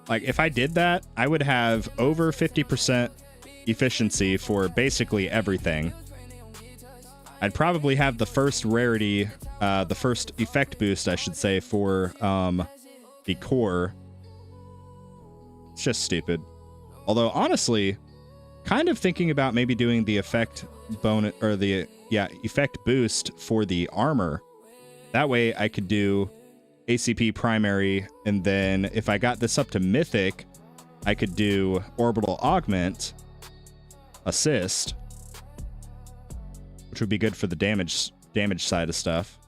Like, if I did that, I would have over 50% efficiency for basically everything. I'd probably have the first rarity, the first effect boost, I should say, for the core. It's just stupid. Although, honestly, kind of thinking about maybe doing the effect bonus, or the, effect boost for the armor. That way I could do ACP primary, and then if I got this up to mythic, I could do orbital augment, assist, which would be good for the damage side of stuff.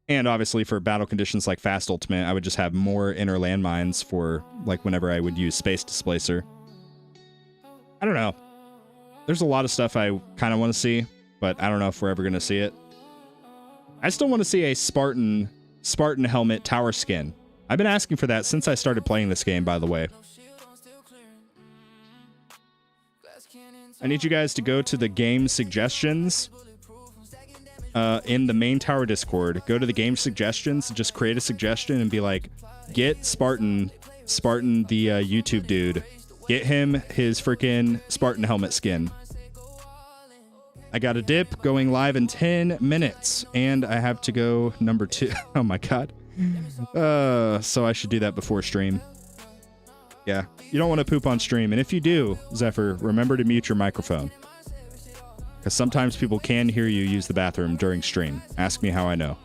And obviously for battle conditions like fast ultimate, I would just have more inner landmines for like whenever I would use space displacer. I don't know. There's a lot of stuff I kind of want to see, but I don't know if we're ever going to see it. I still want to see a Spartan helmet tower skin. I've been asking for that since I started playing this game, by the way. I need you guys to go to the game suggestions in the main tower Discord. Go to the game suggestions, just create a suggestion and be like, get Spartan the YouTube dude. Get him his freaking Spartan helmet skin. I got a dip going live in 10 minutes, and I have to go number 2. Oh my god. So I should do that before stream. Yeah, you don't want to poop on stream, and if you do, Zephyr, remember to mute your microphone. Because sometimes people can hear you use the bathroom during stream. Ask me how I know.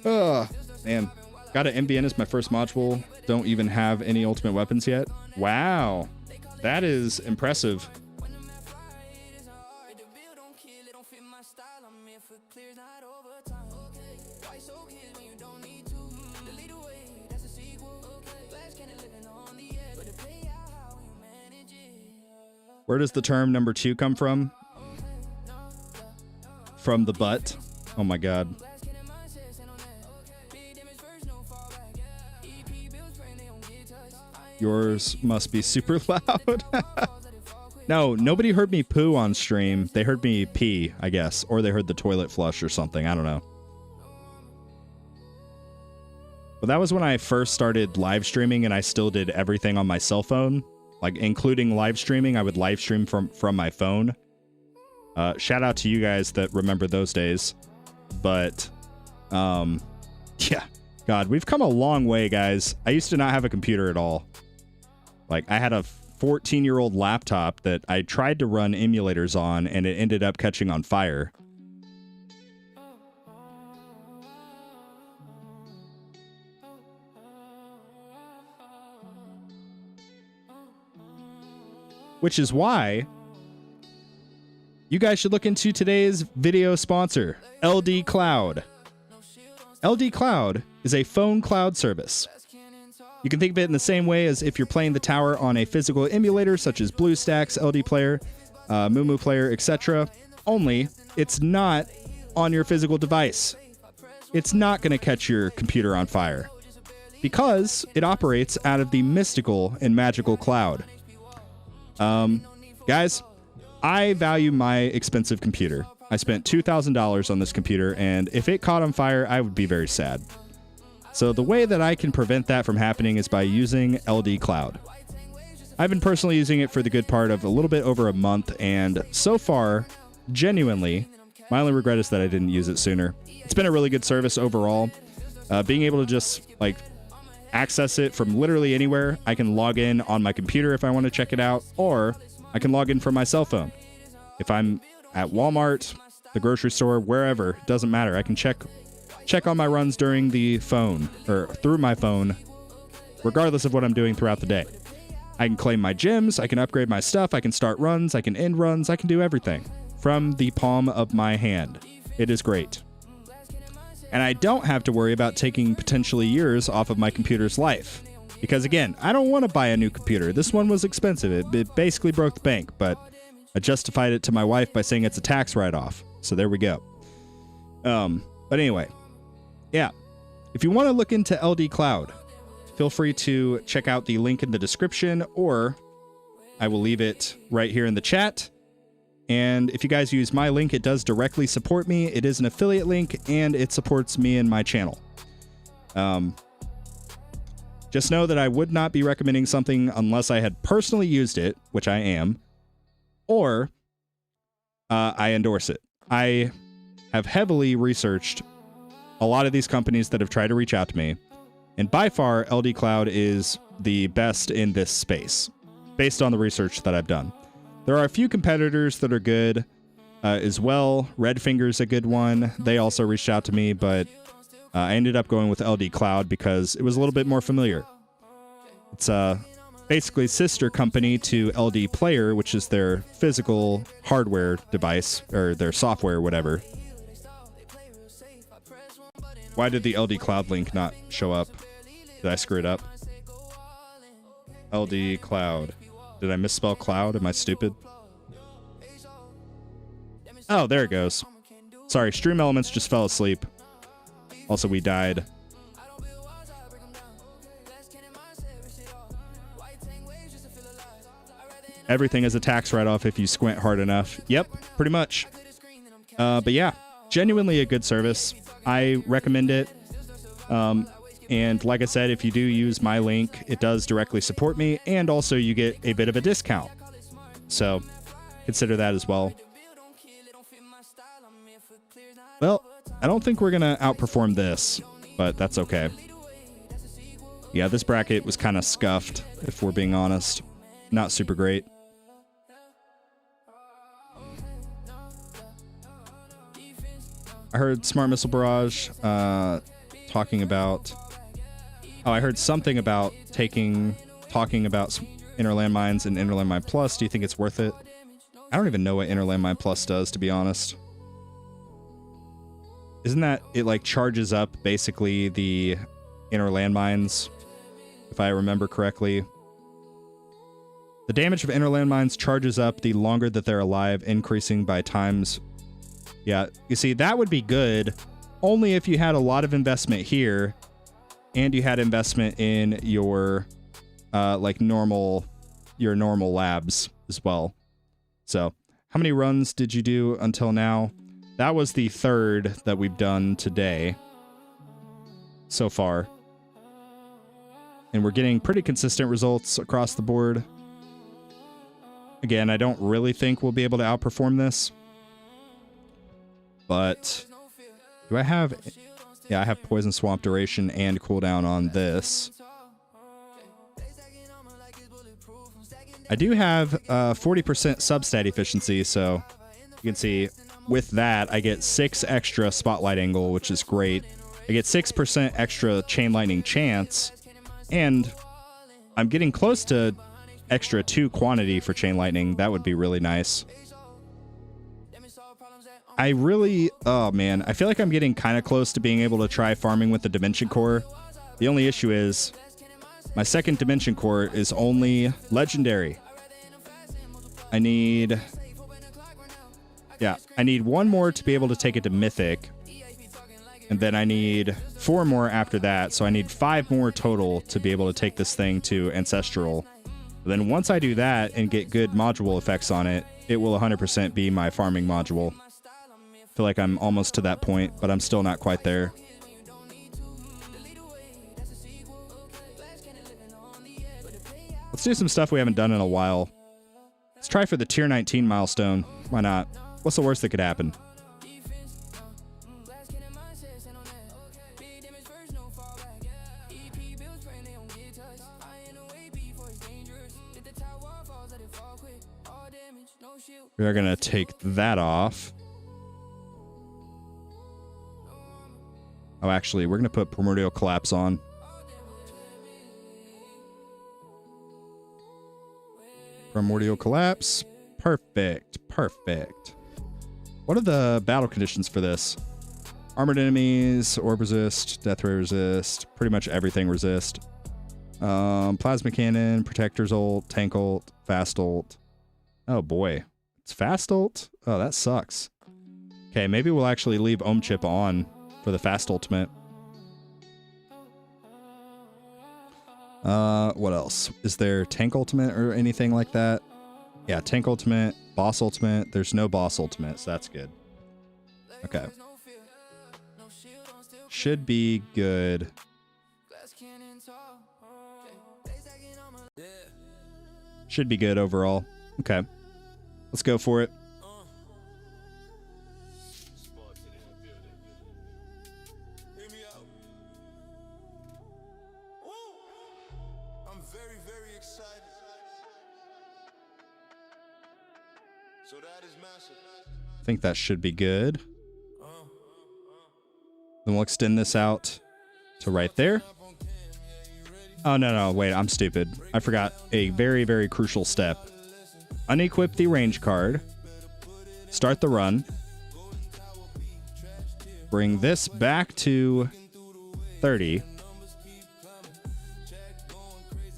Oh, man. Got an MBN as my first module. Don't even have any ultimate weapons yet. Wow. That is impressive. Where does the term number 2 come from? From the butt. Oh my god. Yours must be super loud. No, nobody heard me poo on stream. They heard me pee, I guess. Or they heard the toilet flush or something. I don't know. But that was when I first started live streaming and I still did everything on my cell phone. Like, including live streaming, I would live stream from my phone. Shout out to you guys that remember those days. But, yeah. God, we've come a long way, guys. I used to not have a computer at all. Like, I had a 14-year-old laptop that I tried to run emulators on, and it ended up catching on fire. Which is why you guys should look into today's video sponsor, LD Cloud. LD Cloud is a phone cloud service. You can think of it in the same way as if you're playing the tower on a physical emulator such as BlueStacks, LD Player, Mumu Player, etc. Only it's not on your physical device. It's not going to catch your computer on fire because it operates out of the mystical and magical cloud. Guys, I value my expensive computer. I spent $2,000 on this computer, and if it caught on fire, I would be very sad. So the way that I can prevent that from happening is by using LD Cloud. I've been personally using it for the good part of a little bit over a month, and so far, genuinely, my only regret is that I didn't use it sooner. It's been a really good service overall. Being able to just, like, access it from literally anywhere. I can log in on my computer if I want to check it out, or I can log in from my cell phone. If I'm at Walmart, the grocery store, wherever, it doesn't matter. I can check on my runs during the phone, or through my phone, regardless of what I'm doing throughout the day. I can claim my gems, I can upgrade my stuff, I can start runs, I can end runs, I can do everything from the palm of my hand. It is great. And I don't have to worry about taking potentially years off of my computer's life. Because again, I don't want to buy a new computer. This one was expensive. It basically broke the bank, but I justified it to my wife by saying it's a tax write-off. So there we go. But anyway, yeah. If you want to look into LD Cloud, feel free to check out the link in the description, or I will leave it right here in the chat. And if you guys use my link, it does directly support me. It is an affiliate link, and it supports me and my channel. Just know that I would not be recommending something unless I had personally used it, which I am, or I endorse it. I have heavily researched a lot of these companies that have tried to reach out to me, and by far, LD Cloud is the best in this space, based on the research that I've done. There are a few competitors that are good as well. Redfinger's a good one. They also reached out to me, but I ended up going with LD Cloud because it was a little bit more familiar. It's basically a sister company to LD Player, which is their physical hardware device, or their software, whatever. Why did the LD Cloud link not show up? Did I screw it up? LD Cloud. Did I misspell cloud? Am I stupid? Oh, there it goes. Sorry, Stream Elements just fell asleep. Also, we died. Everything is a tax write-off if you squint hard enough. Yep, pretty much. But yeah, genuinely a good service. I recommend it. And like I said, if you do use my link, it does directly support me, and also you get a bit of a discount. So consider that as well. Well, I don't think we're going to outperform this, but that's okay. Yeah, this bracket was kind of scuffed, if we're being honest. Not super great. I heard Smart Missile Barrage talking about... Oh, I heard something about talking about Inner Landmines and Inner Landmine Plus. Do you think it's worth it? I don't even know what Inner Landmine Plus does, to be honest. Isn't that it, like, charges up basically the inner landmines, if I remember correctly? The damage of inner landmines charges up the longer that they're alive, increasing by times. Yeah, you see, that would be good only if you had a lot of investment here and you had investment in your like normal labs as well. So how many runs did you do until now? That was the third that we've done today so far. And we're getting pretty consistent results across the board. Again, I don't really think we'll be able to outperform this. But do I have... Yeah, I have Poison Swamp duration and cooldown on this. I do have 40% substat efficiency, so you can see with that, I get 6 extra spotlight angle, which is great. I get 6% extra chain lightning chance, and I'm getting close to extra 2 quantity for chain lightning. That would be really nice. I really, oh man, I feel like I'm getting kind of close to being able to try farming with the Dimension Core. The only issue is my second Dimension Core is only legendary. I need one more to be able to take it to Mythic. And then I need 4 more after that, so I need 5 more total to be able to take this thing to Ancestral. Then once I do that and get good module effects on it, it will 100% be my farming module. I feel like I'm almost to that point, but I'm still not quite there. Let's do some stuff we haven't done in a while. Let's try for the tier 19 milestone. Why not? What's the worst that could happen? We are going to take that off. Oh, actually, we're going to put Primordial Collapse on. Primordial Collapse. Perfect. Perfect. What are the battle conditions for this? Armored enemies, orb resist, death ray resist, pretty much everything resist. Plasma cannon, protector's ult, tank ult, fast ult. Oh boy. It's fast ult? Oh, that sucks. Okay, maybe we'll actually leave Ohm Chip on for the fast ultimate. What else? Is there tank ultimate or anything like that? Yeah, tank ultimate, boss ultimate. There's no boss ultimate, so that's good. Okay. Should be good. Should be good overall. Okay. Let's go for it. I'm very, very excited. So that is massive. I think that should be good. Then we'll extend this out to right there. Oh, no, wait, I'm stupid. I forgot a very, very crucial step. Unequip the range card. Start the run. Bring this back to 30.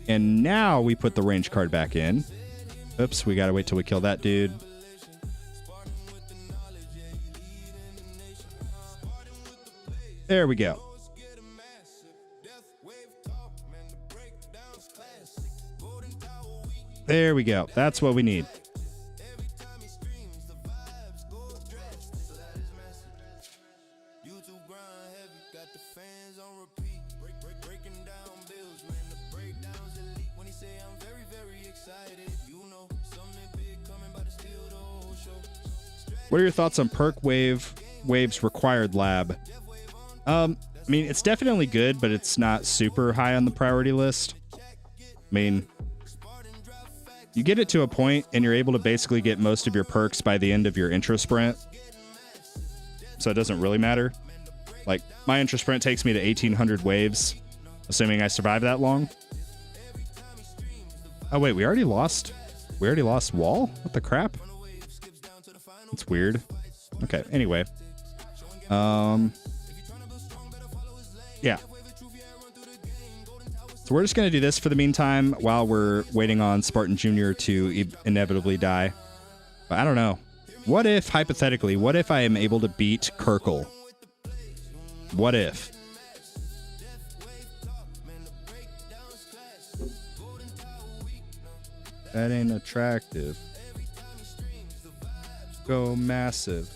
And now we put the range card back in. Oops, we gotta wait till we kill that dude. There we go. There we go. That's what we need. What are your thoughts on perk waves required lab? I mean, it's definitely good, but it's not super high on the priority list. I mean, you get it to a point and you're able to basically get most of your perks by the end of your intro sprint. So it doesn't really matter. Like, my intro sprint takes me to 1800 waves, assuming I survive that long. Oh, wait, we already lost wall? What the crap? It's weird. Okay, anyway. Yeah. So we're just going to do this for the meantime while we're waiting on Spartan Jr. to inevitably die. But I don't know. What if, hypothetically, what if I am able to beat Kirkle? What if? That ain't attractive. Go massive.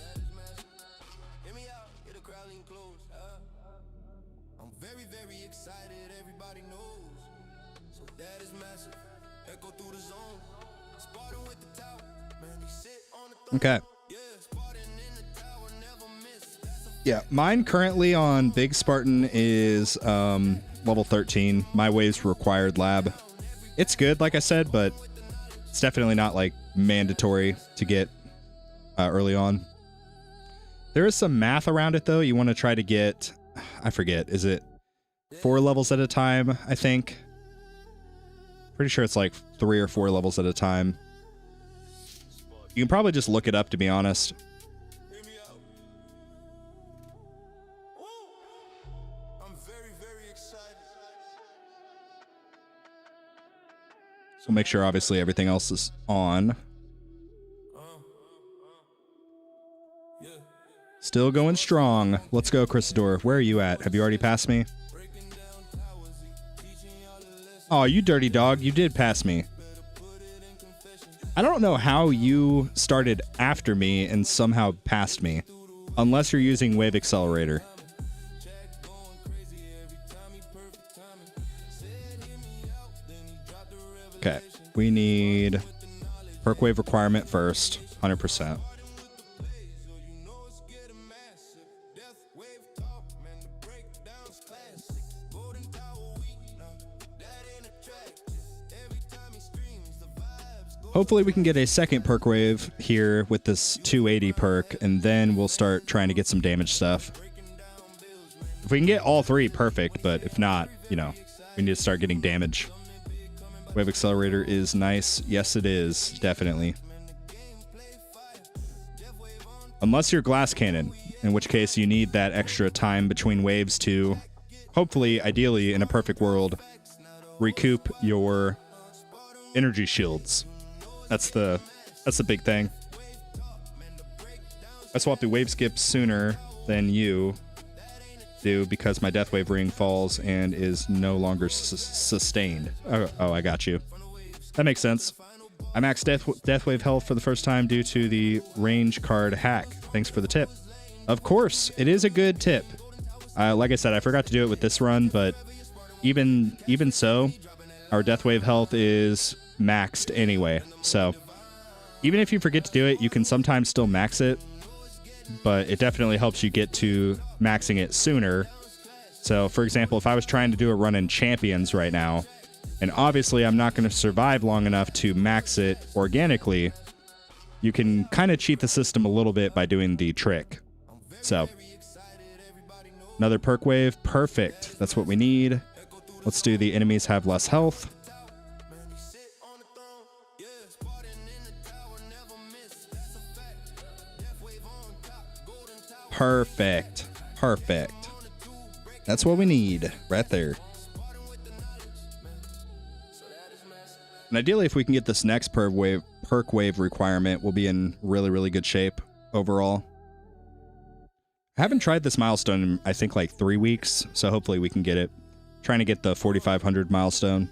Okay. Yeah, mine currently on Big Spartan is level 13. My waves required lab. It's good, like I said, but it's definitely not like mandatory to get early on. There is some math around it though. You want to try to get, I forget, is it 4 levels at a time, I think? Pretty sure it's like 3 or 4 levels at a time. You can probably just look it up, to be honest. So make sure, obviously, everything else is on. Still going strong. Let's go, Chrysador. Where are you at? Have you already passed me? Oh, you dirty dog. You did pass me. I don't know how you started after me and somehow passed me. Unless you're using Wave Accelerator. Okay, we need perk wave requirement first, 100%. Hopefully we can get a second perk wave here with this 280 perk, and then we'll start trying to get some damage stuff. If we can get all 3, perfect, but if not, you know, we need to start getting damage. Wave Accelerator is nice. Yes, it is. Definitely. Unless you're Glass Cannon, in which case you need that extra time between waves to, hopefully, ideally, in a perfect world, recoup your energy shields. That's the big thing. I swapped to wave skip sooner than you do because my death wave ring falls and is no longer sustained. Oh, I got you. That makes sense. I maxed death wave health for the first time due to the range card hack. Thanks for the tip. Of course, it is a good tip. Like I said, I forgot to do it with this run, but even so, our death wave health is maxed anyway. So even if you forget to do it, you can sometimes still max it, but it definitely helps you get to maxing it sooner. So for example, if I was trying to do a run in champions right now, and obviously I'm not going to survive long enough to max it organically, you can kind of cheat the system a little bit by doing the trick. So another perk wave, perfect. That's what we need. Let's do the enemies have less health. Perfect. Perfect. That's what we need right there. And ideally, if we can get this next perk wave requirement, we'll be in really, really good shape overall. I haven't tried this milestone in, I think, like 3 weeks, so hopefully we can get it. Trying to get the 4,500 milestone.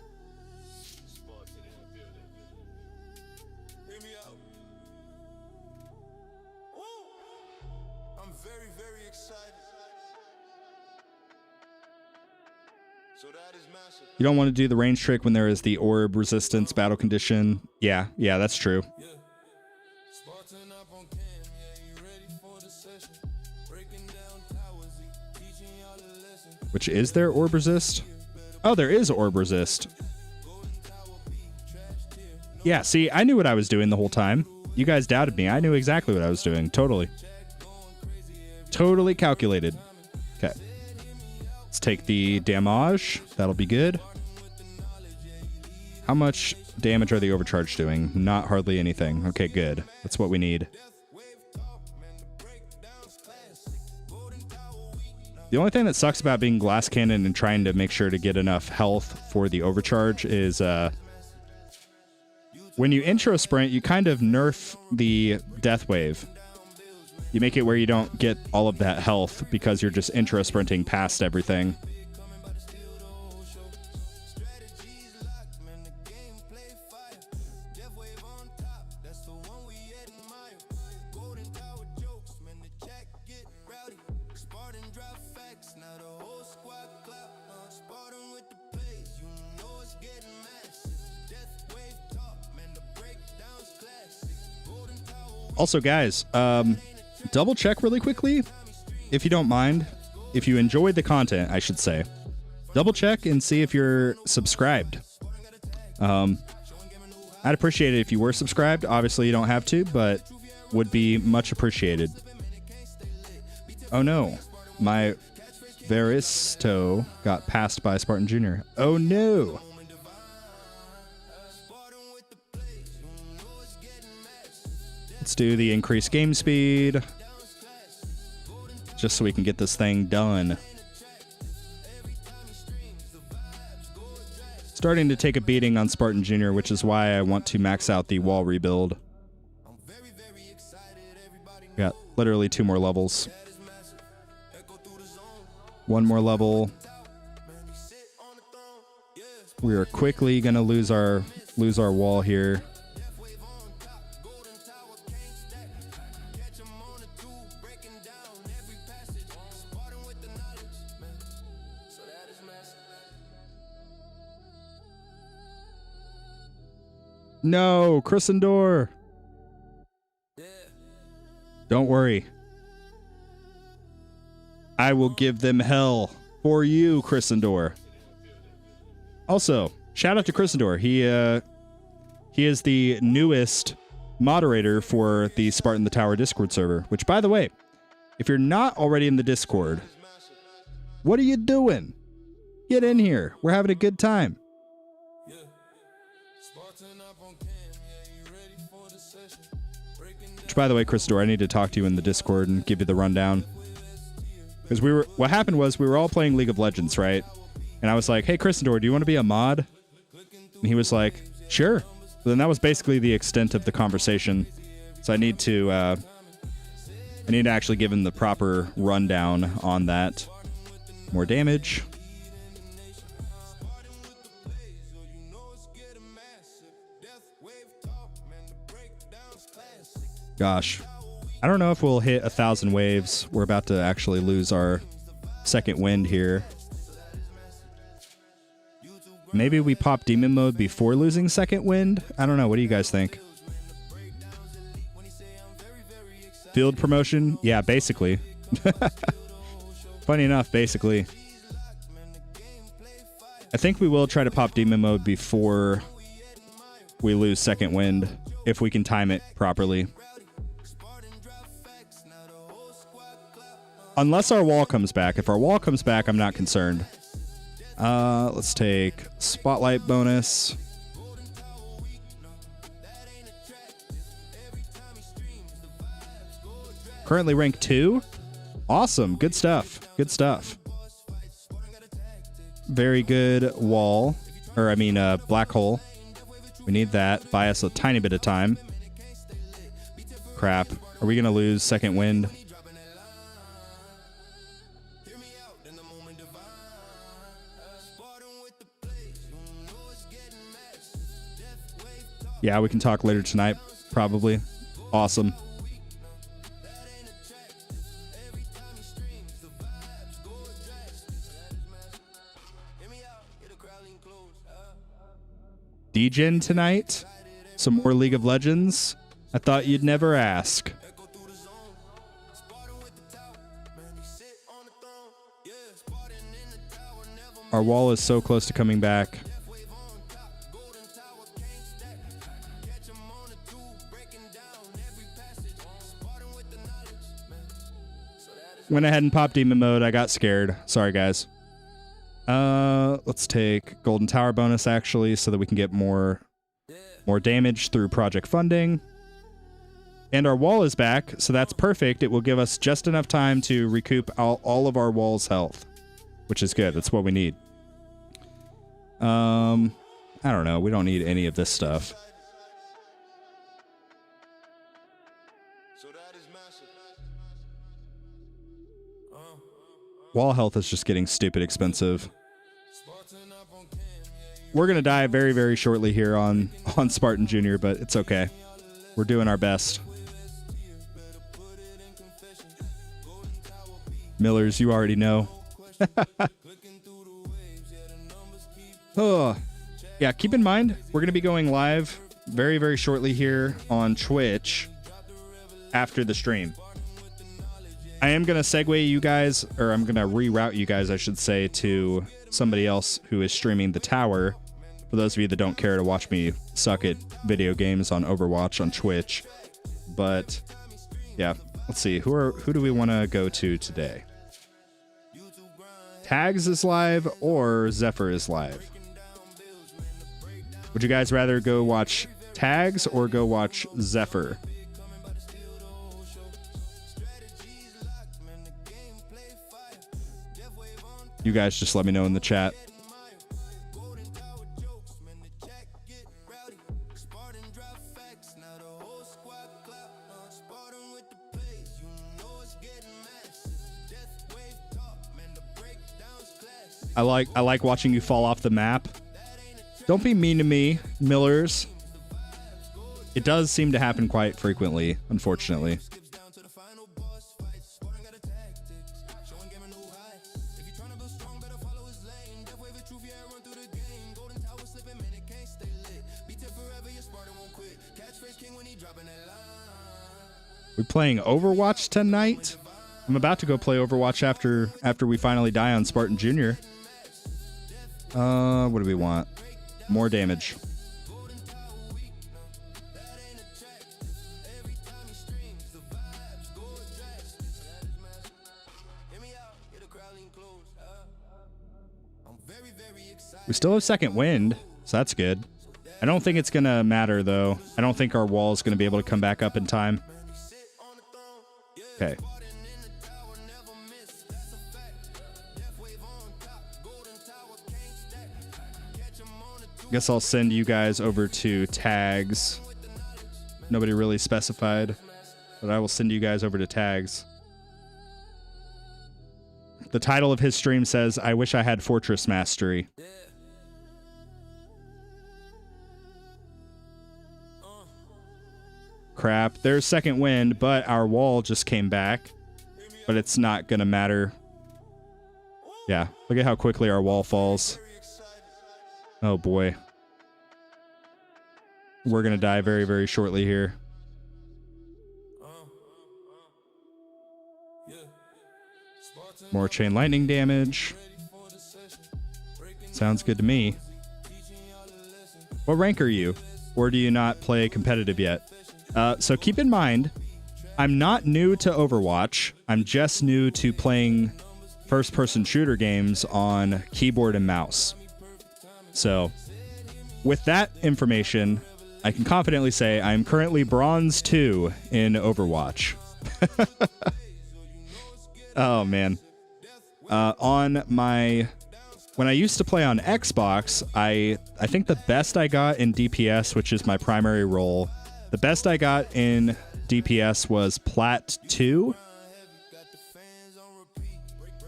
You don't want to do the range trick when there is the orb resistance battle condition. Yeah, that's true. Which is there orb resist? Oh, there is orb resist. Yeah, see, I knew what I was doing the whole time. You guys doubted me. I knew exactly what I was doing. Totally. Totally calculated. Okay. Let's take the damage. That'll be good. How much damage are the overcharge doing? Not hardly anything. Okay, good. That's what we need. The only thing that sucks about being glass cannon and trying to make sure to get enough health for the overcharge is when you intro sprint, you kind of nerf the death wave. You make it where you don't get all of that health because you're just intro sprinting past everything. Also, guys, double check really quickly, if you don't mind. If you enjoyed the content, I should say. Double check and see if you're subscribed. I'd appreciate it if you were subscribed. Obviously, you don't have to, but would be much appreciated. Oh no, my Varisto got passed by Spartan Jr. Oh no. Let's do the increased game speed, just so we can get this thing done. Starting to take a beating on Spartan Jr., which is why I want to max out the wall rebuild. Got literally 2 more levels. 1 more level. We are quickly going to lose our wall here. No, Chrysandor. Don't worry. I will give them hell for you, Chrysandor. Also, shout out to Chrysandor. He is the newest moderator for the Spartan the Tower Discord server, which, by the way, if you're not already in the Discord, what are you doing? Get in here. We're having a good time. Which, by the way, Chrysandor, I need to talk to you in the Discord and give you the rundown. Because what happened was we were all playing League of Legends, right? And I was like, hey, Chrysandor, do you want to be a mod? And he was like, sure. So then that was basically the extent of the conversation. So I need to actually give him the proper rundown on that. More damage. Gosh, I don't know if we'll hit 1,000 waves. We're about to actually lose our second wind here. Maybe we pop demon mode before losing second wind? I don't know. What do you guys think? Field promotion? Yeah, basically. Funny enough, basically. I think we will try to pop demon mode before we lose second wind, if we can time it properly. Unless our wall comes back. If our wall comes back, I'm not concerned. Let's take spotlight bonus. Currently rank 2. Awesome. Good stuff. Good stuff. Very good wall. Or, I mean, black hole. We need that. Buy us a tiny bit of time. Crap. Are we going to lose second wind? Yeah, we can talk later tonight, probably. Awesome. Degen tonight? Some more League of Legends? I thought you'd never ask. Our wall is so close to coming back. Went ahead and popped demon mode. I got scared. Sorry, guys. Let's take golden tower bonus actually, so that we can get more damage through project funding. And our wall is back, so that's perfect. It will give us just enough time to recoup all of our wall's health, which is good. That's what we need. I don't know. We don't need any of this stuff. So that is massive. Wall health is just getting stupid expensive. We're going to die very, very shortly here on Spartan Jr., but it's okay. We're doing our best. Millers, you already know. Oh, yeah, keep in mind, we're going to be going live very, very shortly here on Twitch after the stream. I am going to segue you guys, or I'm going to reroute you guys, I should say, to somebody else who is streaming the tower. For those of you that don't care to watch me suck at video games on Overwatch on Twitch. But, yeah, let's see. Who do we want to go to today? Tags is live or Zephyr is live? Would you guys rather go watch Tags or go watch Zephyr? You guys just let me know in the chat. I like watching you fall off the map. Don't be mean to me, Millers. It does seem to happen quite frequently, unfortunately. We playing Overwatch tonight? I'm about to go play Overwatch after we finally die on Spartan Jr. What do we want? More damage. We still have second wind, so that's good. I don't think it's going to matter, though. I don't think our wall is going to be able to come back up in time. Okay. Guess I'll send you guys over to Tags. Nobody really specified, but I will send you guys over to Tags. The title of his stream says, "I wish I had Fortress Mastery." Crap. There's second wind, but our wall just came back. But it's not gonna matter. Yeah, look at how quickly our wall falls. Oh boy. We're gonna die very, very shortly here. More chain lightning damage. Sounds good to me. What rank are you? Or do you not play competitive yet? So keep in mind, I'm not new to Overwatch. I'm just new to playing first-person shooter games on keyboard and mouse. So, with that information, I can confidently say I'm currently Bronze 2 in Overwatch. Oh, man. When I used to play on Xbox, I think the best I got in DPS, which is my primary role, the best I got in DPS was Plat 2.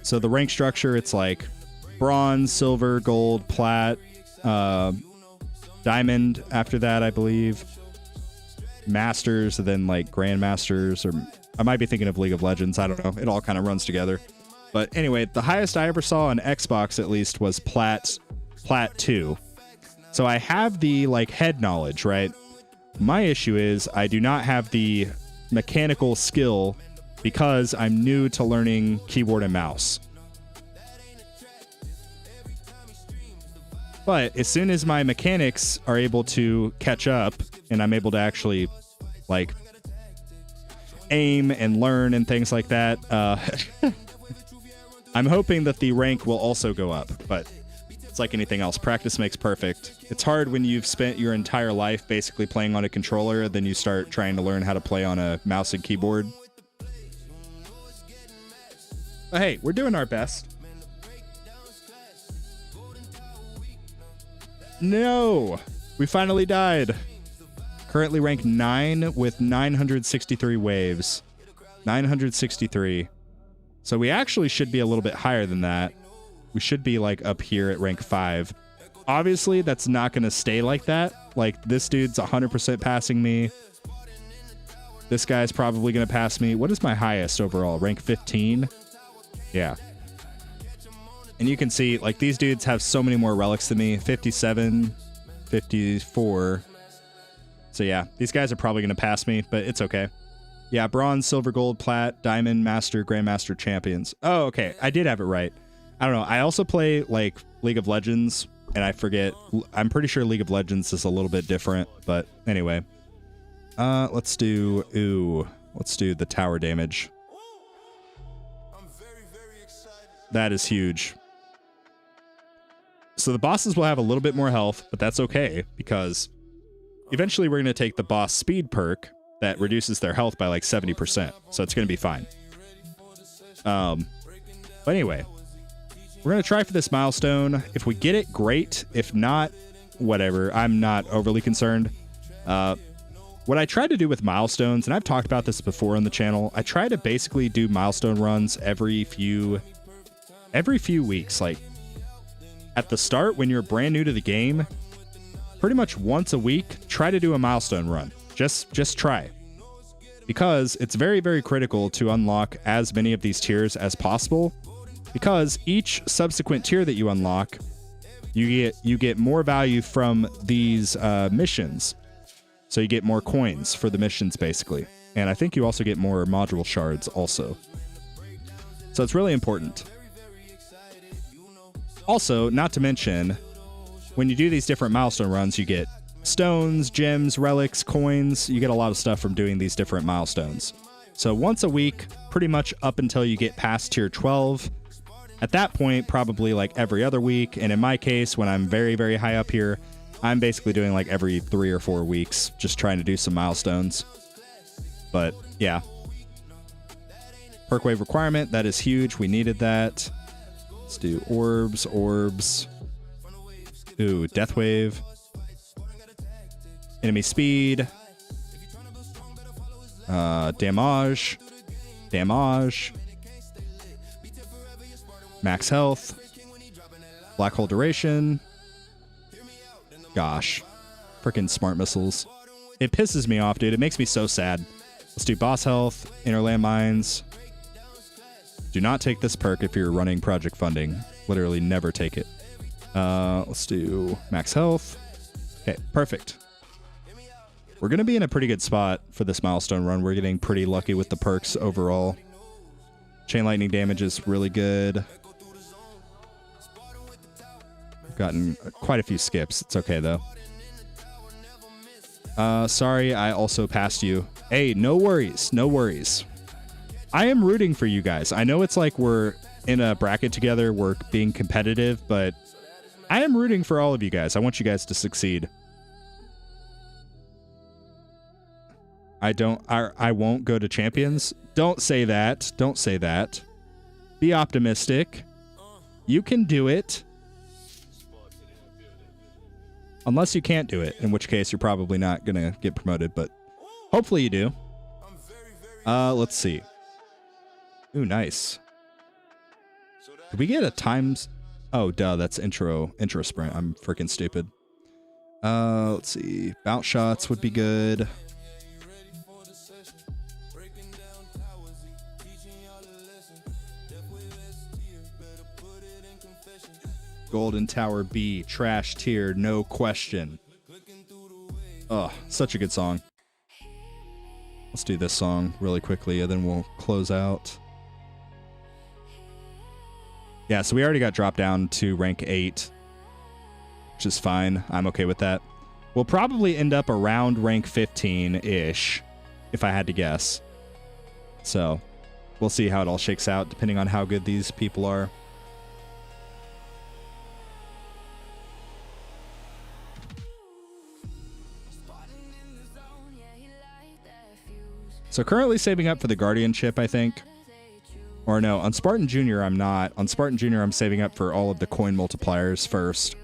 So the rank structure, it's like bronze, silver, gold, plat, diamond after that, I believe. Masters, and then like grandmasters, or I might be thinking of League of Legends. I don't know. It all kind of runs together. But anyway, the highest I ever saw on Xbox, at least, was Plat 2. So I have the like head knowledge, right? My issue is I do not have the mechanical skill because I'm new to learning keyboard and mouse. But as soon as my mechanics are able to catch up and I'm able to actually like aim and learn and things like that, I'm hoping that the rank will also go up. But it's like anything else. Practice makes perfect. It's hard when you've spent your entire life basically playing on a controller, then you start trying to learn how to play on a mouse and keyboard. But hey, we're doing our best. No! We finally died. Currently ranked 9 with 963 waves. 963. So we actually should be a little bit higher than that. We should be like up here at rank 5. Obviously, that's not going to stay like that. Like, this dude's 100% passing me. This guy's probably going to pass me. What is my highest overall? Rank 15? Yeah. And you can see, like, these dudes have so many more relics than me. 57, 54. So yeah, these guys are probably going to pass me, but it's okay. Yeah, bronze, silver, gold, plat, diamond, master, grandmaster, champions. Oh, okay. I did have it right. I don't know. I also play, like, League of Legends, and I forget. I'm pretty sure League of Legends is a little bit different, but anyway. Let's do the tower damage. That is huge. So the bosses will have a little bit more health, but that's okay, because eventually we're going to take the boss speed perk that reduces their health by like 70%. So it's going to be fine. But anyway, we're going to try for this milestone. If we get it, great. If not, whatever. I'm not overly concerned. What I try to do with milestones, and I've talked about this before on the channel, I try to basically do milestone runs every few weeks. Like, at the start, when you're brand new to the game, pretty much once a week, try to do a milestone run. Just try. Because it's very, very critical to unlock as many of these tiers as possible. Because each subsequent tier that you unlock, you get more value from these missions. So you get more coins for the missions, basically. And I think you also get more module shards also. So it's really important. Also, not to mention, when you do these different milestone runs, you get stones, gems, relics, coins. You get a lot of stuff from doing these different milestones. So once a week, pretty much up until you get past tier 12. At that point, probably like every other week. And in my case, when I'm very, very high up here, I'm basically doing like every 3 or 4 weeks, just trying to do some milestones. But yeah. Perk wave requirement, that is huge. We needed that. Let's do orbs. Ooh, death wave. Enemy speed. Damage. Max health. Black hole duration. Gosh. Freaking smart missiles. It pisses me off, dude. It makes me so sad. Let's do boss health. Inner landmines. Do not take this perk if you're running project funding. Literally never take it. Let's do max health. Okay, perfect. We're going to be in a pretty good spot for this milestone run. We're getting pretty lucky with the perks overall. Chain lightning damage is really good. We've gotten quite a few skips. It's okay, though. Sorry, I also passed you. Hey, no worries. No worries. I am rooting for you guys. I know it's like we're in a bracket together. We're being competitive, but I am rooting for all of you guys. I want you guys to succeed. I won't go to champions. Don't say that. Don't say that. Be optimistic. You can do it. Unless you can't do it, in which case you're probably not going to get promoted, but hopefully you do. Let's see. Ooh, nice. Did we get a times? Oh, duh, that's intro sprint. I'm freaking stupid. Let's see. Bounce shots would be good. Golden Tower B, trash tier, no question. Oh, such a good song. Let's do this song really quickly, and then we'll close out. Yeah, so we already got dropped down to rank 8. which is fine. I'm okay with that. We'll probably end up around rank 15-ish, if I had to guess. So, we'll see how it all shakes out, depending on how good these people are. So currently saving up for the Guardianship, I think. Or no, on Spartan Jr. I'm not. On Spartan Jr. I'm saving up for all of the coin multipliers first.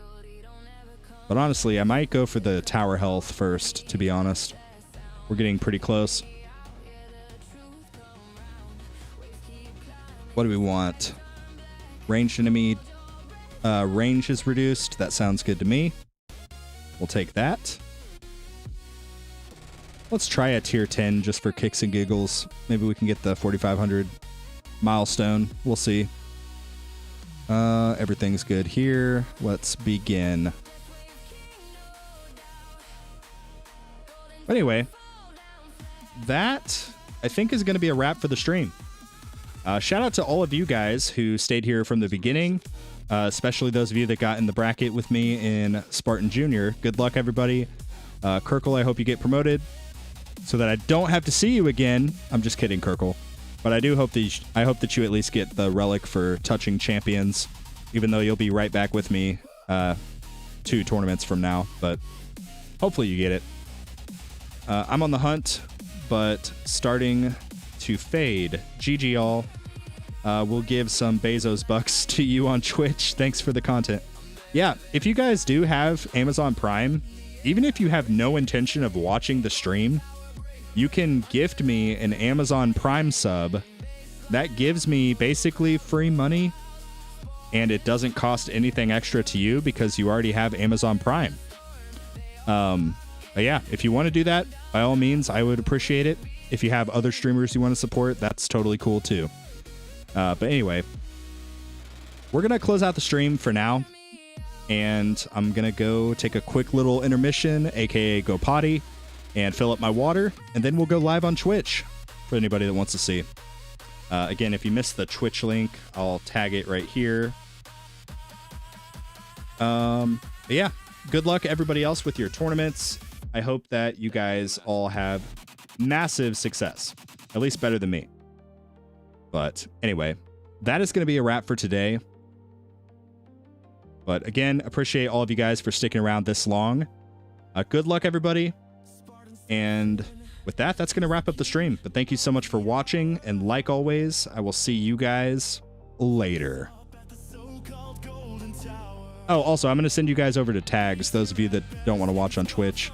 But honestly, I might go for the tower health first, to be honest. We're getting pretty close. What do we want? Ranged enemy range is reduced. That sounds good to me. We'll take that. Let's try a tier 10 just for kicks and giggles. Maybe we can get the 4,500 milestone. We'll see. Everything's good here. Let's begin. Anyway, that I think is going to be a wrap for the stream. Shout out to all of you guys who stayed here from the beginning, especially those of you that got in the bracket with me in Spartan Jr. Good luck, everybody. Kirkle, I hope you get promoted so that I don't have to see you again. I'm just kidding, Kirkle. But I do hope that I hope that you at least get the relic for touching champions, even though you'll be right back with me 2 tournaments from now. But hopefully you get it. I'm on the hunt, but starting to fade. GG all. We'll give some Bezos bucks to you on Twitch. Thanks for the content. Yeah, if you guys do have Amazon Prime, even if you have no intention of watching the stream, you can gift me an Amazon Prime sub. That gives me basically free money, and it doesn't cost anything extra to you because you already have Amazon Prime. But yeah, if you want to do that, by all means, I would appreciate it. If you have other streamers you want to support, that's totally cool too. But anyway, we're going to close out the stream for now, and I'm going to go take a quick little intermission, aka go potty, and fill up my water, and then we'll go live on Twitch for anybody that wants to see. Again, if you missed the Twitch link, I'll tag it right here. But yeah, good luck everybody else with your tournaments. I hope that you guys all have massive success, at least better than me. But anyway, that is going to be a wrap for today. But again, appreciate all of you guys for sticking around this long. Good luck, everybody. And with that, that's going to wrap up the stream. But thank you so much for watching. And like always, I will see you guys later. Oh, also, I'm going to send you guys over to tags, those of you that don't want to watch on Twitch.